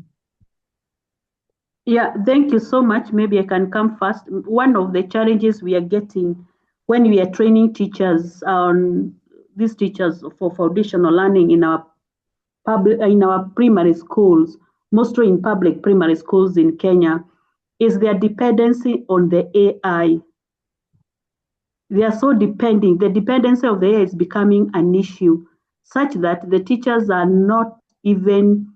Yeah, thank you so much. Maybe I can come first. One of the challenges we are getting when we are training teachers on these teachers for foundational learning in our primary schools, mostly in public primary schools in Kenya, is their dependency on the AI. They are so depending. The dependency of the AI is becoming an issue, such that the teachers are not even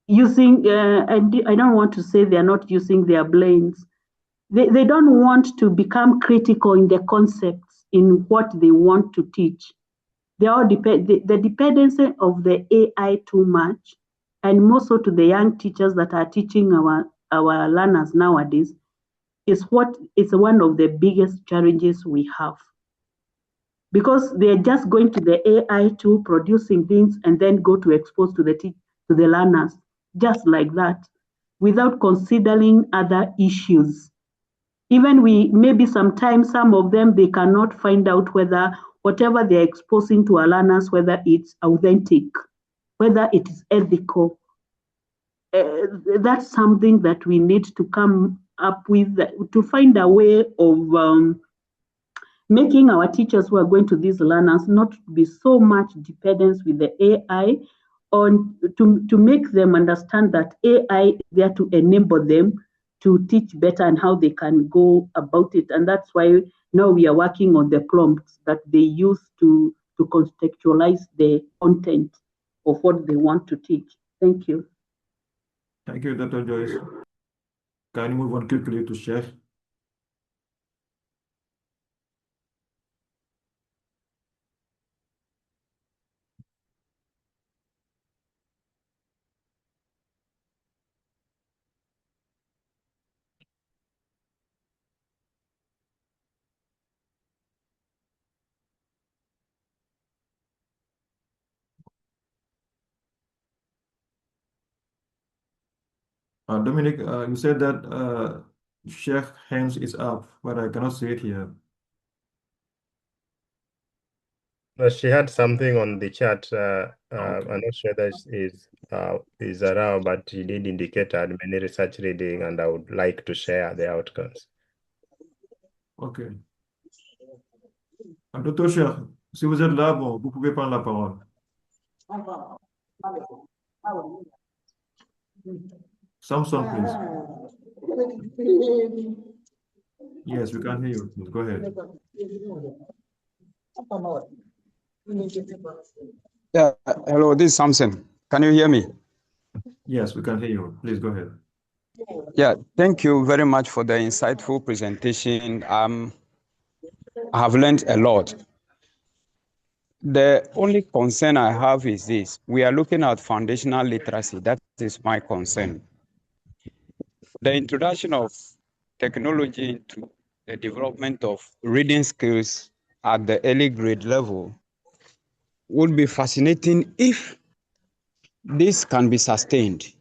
using, I don't want to say they are not using their brains. They don't want to become critical in the concepts in what they want to teach. They all the dependency of the AI too much, and more so to the young teachers that are teaching our learners nowadays, is one of the biggest challenges we have. Because they're just going to the AI tool, producing things, and then go to expose to the learners, just like that, without considering other issues. Even maybe sometimes some of them, they cannot find out whether whatever they're exposing to our learners, whether it's authentic, whether it is ethical. That's something that we need to come up with, to find a way of making our teachers who are going to these learners not be so much dependent with the AI, to make them understand that AI is there to enable them to teach better and how they can go about it. And that's why now we are working on the prompts that they use to contextualize the content of what they want to teach. Thank you. Thank you, Dr. Joyce. Can you move on quickly to Sheikh? Dominic, you said that Sheikh hands is up, but I cannot see it here. No, she had something on the chat. Okay. I'm not sure that is around, but she did indicate I had many research reading and I would like to share the outcomes. Ok. Docteur Cheikh, si vous êtes là, bon, vous pouvez prendre la parole. Samson, please. Yes, we can hear you. Go ahead. Yeah, hello, this is Samson. Can you hear me? Yes, we can hear you. Please go ahead. Yeah, thank you very much for the insightful presentation. I have learned a lot. The only concern I have is this. We are looking at foundational literacy. That is my concern. The introduction of technology into the development of reading skills at the early grade level would be fascinating if this can be sustained.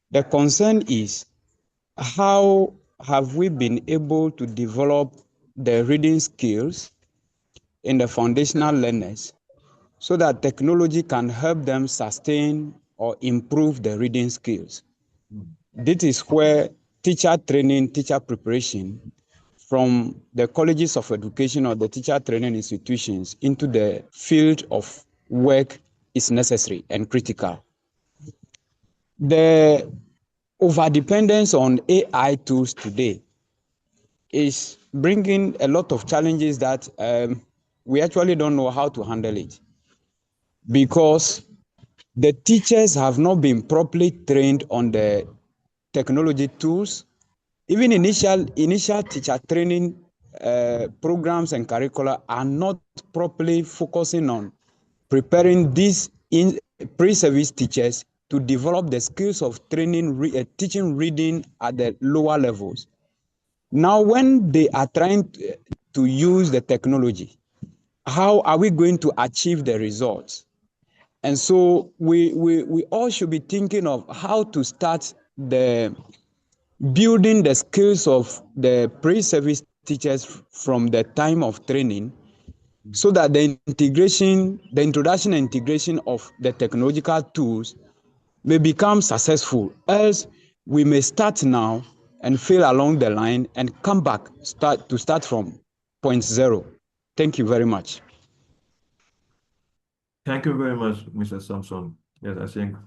The concern is, how have we been able to develop the reading skills in the foundational learners so that technology can help them sustain or improve the reading skills? This is where teacher training, teacher preparation from the colleges of education or the teacher training institutions into the field of work is necessary and critical. The overdependence on AI tools today is bringing a lot of challenges that we actually don't know how to handle it, because the teachers have not been properly trained on the technology tools. Even initial teacher training programs and curricula are not properly focusing on preparing these pre-service teachers to develop the skills of teaching reading at the lower levels. Now, when they are trying to use the technology, how are we going to achieve the results? And so we all should be thinking of how to start building the skills of the pre-service teachers from the time of training, so that the introduction and integration of the technological tools may become successful. Else we may start now and fail along the line and come back start from point zero. Thank you very much. Thank you very much, Mr. Samson. Yes, I think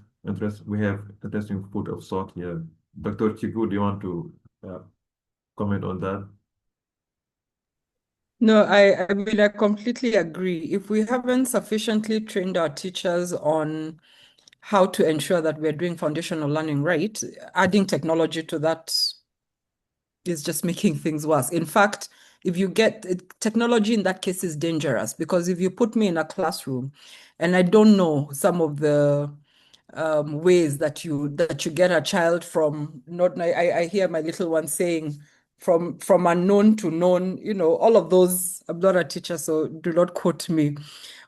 we have interesting food of thought here. Dr. Chiku, do you want to comment on that? No, I mean, I completely agree. If we haven't sufficiently trained our teachers on how to ensure that we're doing foundational learning right, adding technology to that is just making things worse. In fact, if you get technology in that case is dangerous, because if you put me in a classroom and I don't know some of the ways that you get a child from not, I hear my little one saying from unknown to known, all of those. I'm not a teacher, so do not quote me.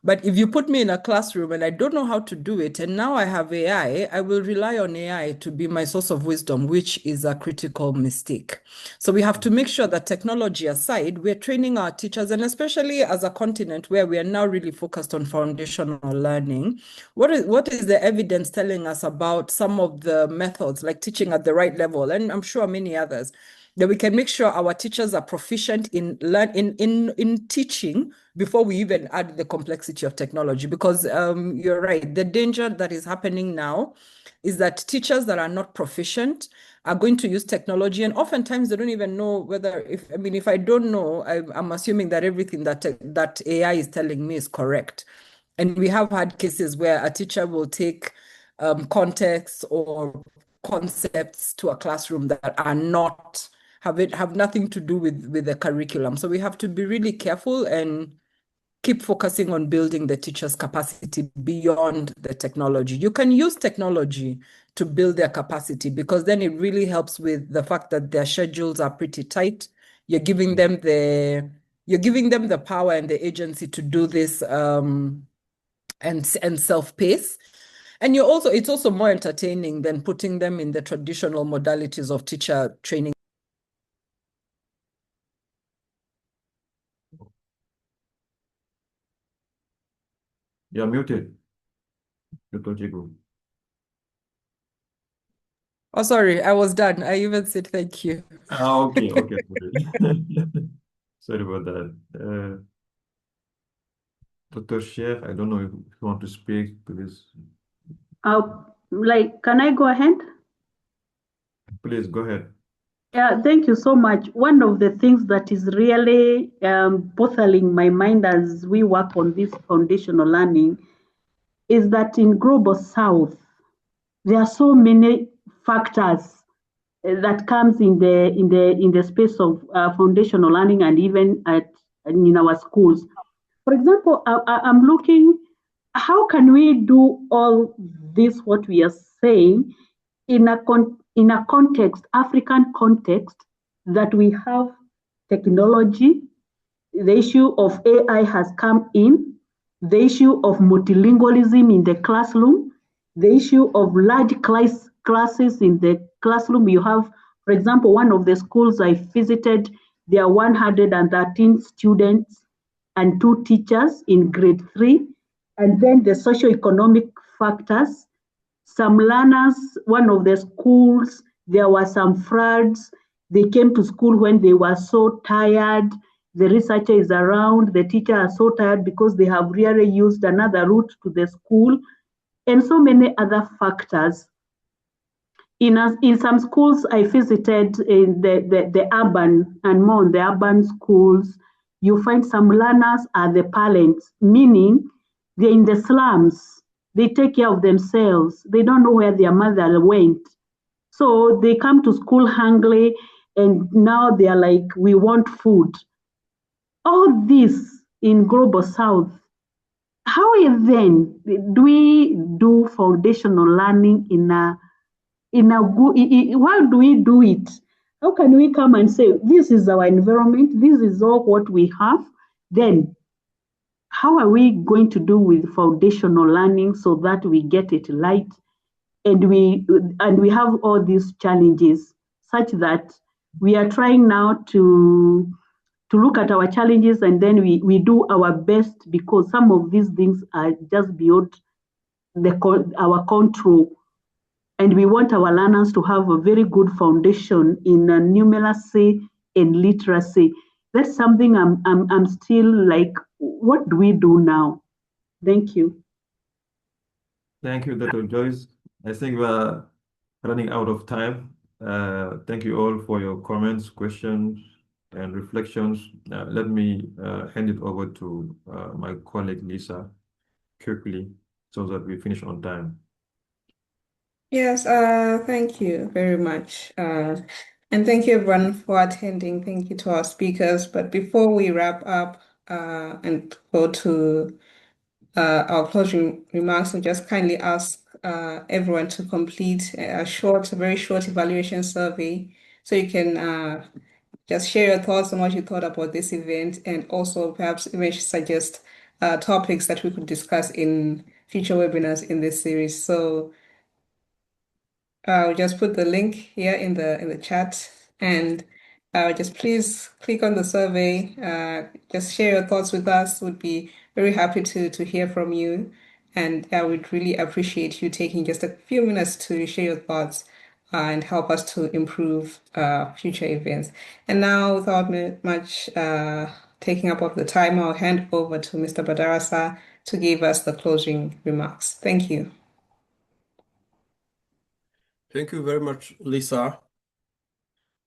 But if you put me in a classroom and I don't know how to do it, and now I have AI, I will rely on AI to be my source of wisdom, which is a critical mistake. So we have to make sure that, technology aside, we're training our teachers, and especially as a continent where we are now really focused on foundational learning. What is the evidence telling us about some of the methods, like teaching at the right level, and I'm sure many others, that we can make sure our teachers are proficient in teaching before we even add the complexity of technology? Because you're right, the danger that is happening now is that teachers that are not proficient are going to use technology, and oftentimes they don't even know whether, if I don't know, I'm assuming that everything that AI is telling me is correct. And we have had cases where a teacher will take context or concepts to a classroom that are not have nothing to do with the curriculum. So we have to be really careful and keep focusing on building the teacher's capacity beyond the technology. You can use technology to build their capacity, because then it really helps with the fact that their schedules are pretty tight. You're giving them the power and the agency to do this and self-pace. And it's also more entertaining than putting them in the traditional modalities of teacher training. You're muted, Dr. Chiku. Oh, sorry, I was done. I even said thank you. Okay. Sorry about that. Dr. Sheikh, I don't know if you want to speak to this. Can I go ahead? Please go ahead. Yeah, thank you so much. One of the things that is really bothering my mind as we work on this foundational learning is that in Global South, there are so many factors that comes in the space of foundational learning, and even in our schools. For example, I'm looking, how can we do all this, what we are saying, in a context, African context, that we have technology, the issue of AI has come in, the issue of multilingualism in the classroom, the issue of large classes in the classroom. You have, for example, one of the schools I visited, there are 113 students and 2 teachers in grade 3. And then the socioeconomic factors. Some learners, one of the schools, there were some floods. They came to school when they were so tired. The researcher is around, the teacher are so tired because they have really used another route to the school, and so many other factors. In some schools I visited, in the urban and more in the urban schools, you find some learners are the parents, meaning they're in the slums. They take care of themselves. They don't know where their mother went. So they come to school hungry, and now they are like, we want food. All this in Global South. How then do we do foundational learning in a good, how do we do it? How can we come and say, this is our environment, this is all what we have, then how are we going to do with foundational learning so that we get it right? And we have all these challenges such that we are trying now to look at our challenges, and then we do our best, because some of these things are just beyond our control. And we want our learners to have a very good foundation in numeracy and literacy. That's something I'm still like, what do we do now? Thank you. Thank you, Dr. Joyce. I think we're running out of time. Thank you all for your comments, questions, and reflections. Let me hand it over to my colleague Lisa quickly so that we finish on time. Yes, thank you very much. And thank you everyone for attending. Thank you to our speakers. But before we wrap up and go to our closing remarks, I'll just kindly ask everyone to complete a very short evaluation survey, so you can just share your thoughts on what you thought about this event, and also perhaps even suggest topics that we could discuss in future webinars in this series. So I'll just put the link here in the chat, and just please click on the survey. Just share your thoughts with us. We'd be very happy to hear from you, and I would really appreciate you taking just a few minutes to share your thoughts and help us to improve future events. And now, without much taking up of the time, I'll hand over to Mr. Badarasa to give us the closing remarks. Thank you. Thank you very much, Lisa.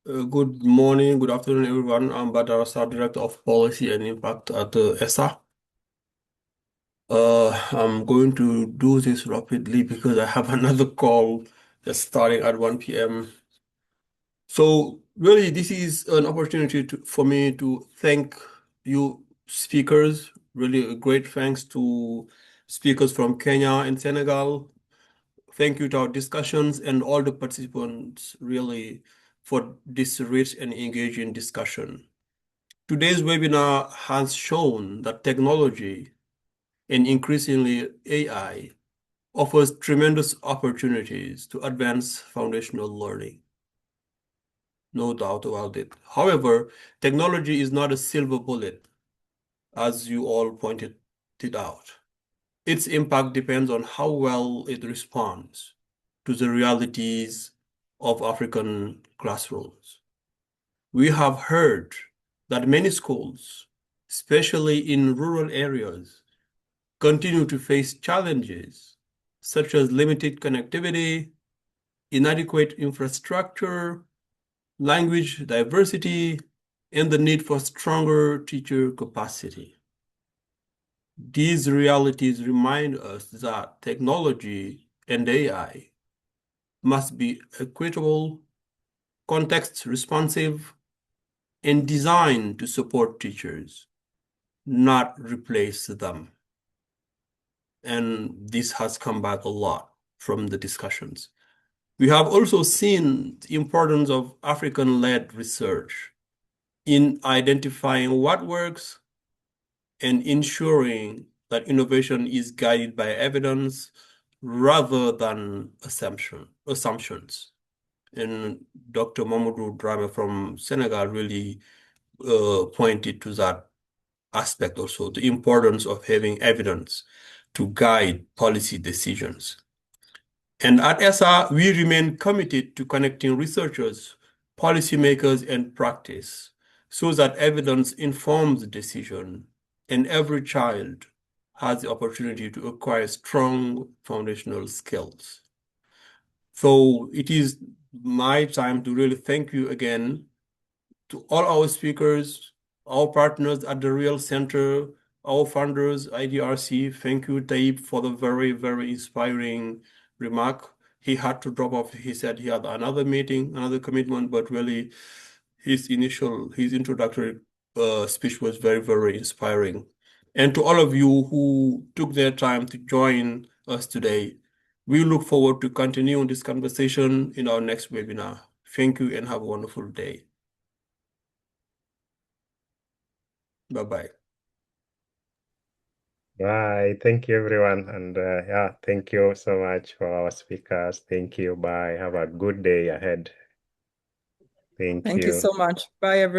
Good morning, good afternoon, everyone. I'm Badarasa, Director of Policy and Impact at ESSA. I'm going to do this rapidly because I have another call that's starting at 1 p.m. So really, this is an opportunity for me to thank you speakers. Really a great thanks to speakers from Kenya and Senegal. Thank you to our discussions and all the participants really for this rich and engaging discussion. Today's webinar has shown that technology, and increasingly AI, offers tremendous opportunities to advance foundational learning. No doubt about it. However, technology is not a silver bullet, as you all pointed it out. Its impact depends on how well it responds to the realities of African classrooms. We have heard that many schools, especially in rural areas, continue to face challenges such as limited connectivity, inadequate infrastructure, language diversity, and the need for stronger teacher capacity. These realities remind us that technology and AI must be equitable, context responsive, and designed to support teachers, not replace them. And this has come back a lot from the discussions. We have also seen the importance of African-led research in identifying what works and ensuring that innovation is guided by evidence rather than assumptions. And Dr. Mamadou Dramé from Senegal really pointed to that aspect also, the importance of having evidence to guide policy decisions. And at ESSA, we remain committed to connecting researchers, policymakers, and practice so that evidence informs the decision and every child has the opportunity to acquire strong foundational skills. So it is my time to really thank you again to all our speakers, our partners at the REAL Centre, our funders, IDRC. Thank you, Taib, for the very, very inspiring remark. He had to drop off. He said he had another meeting, another commitment, but really his introductory speech was very, very inspiring. And to all of you who took their time to join us today, we look forward to continuing this conversation in our next webinar. Thank you and have a wonderful day. Bye-bye. Bye. Thank you, everyone. And yeah, thank you so much for our speakers. Thank you. Bye. Have a good day ahead. Thank Thank you you. so much. Bye, everyone.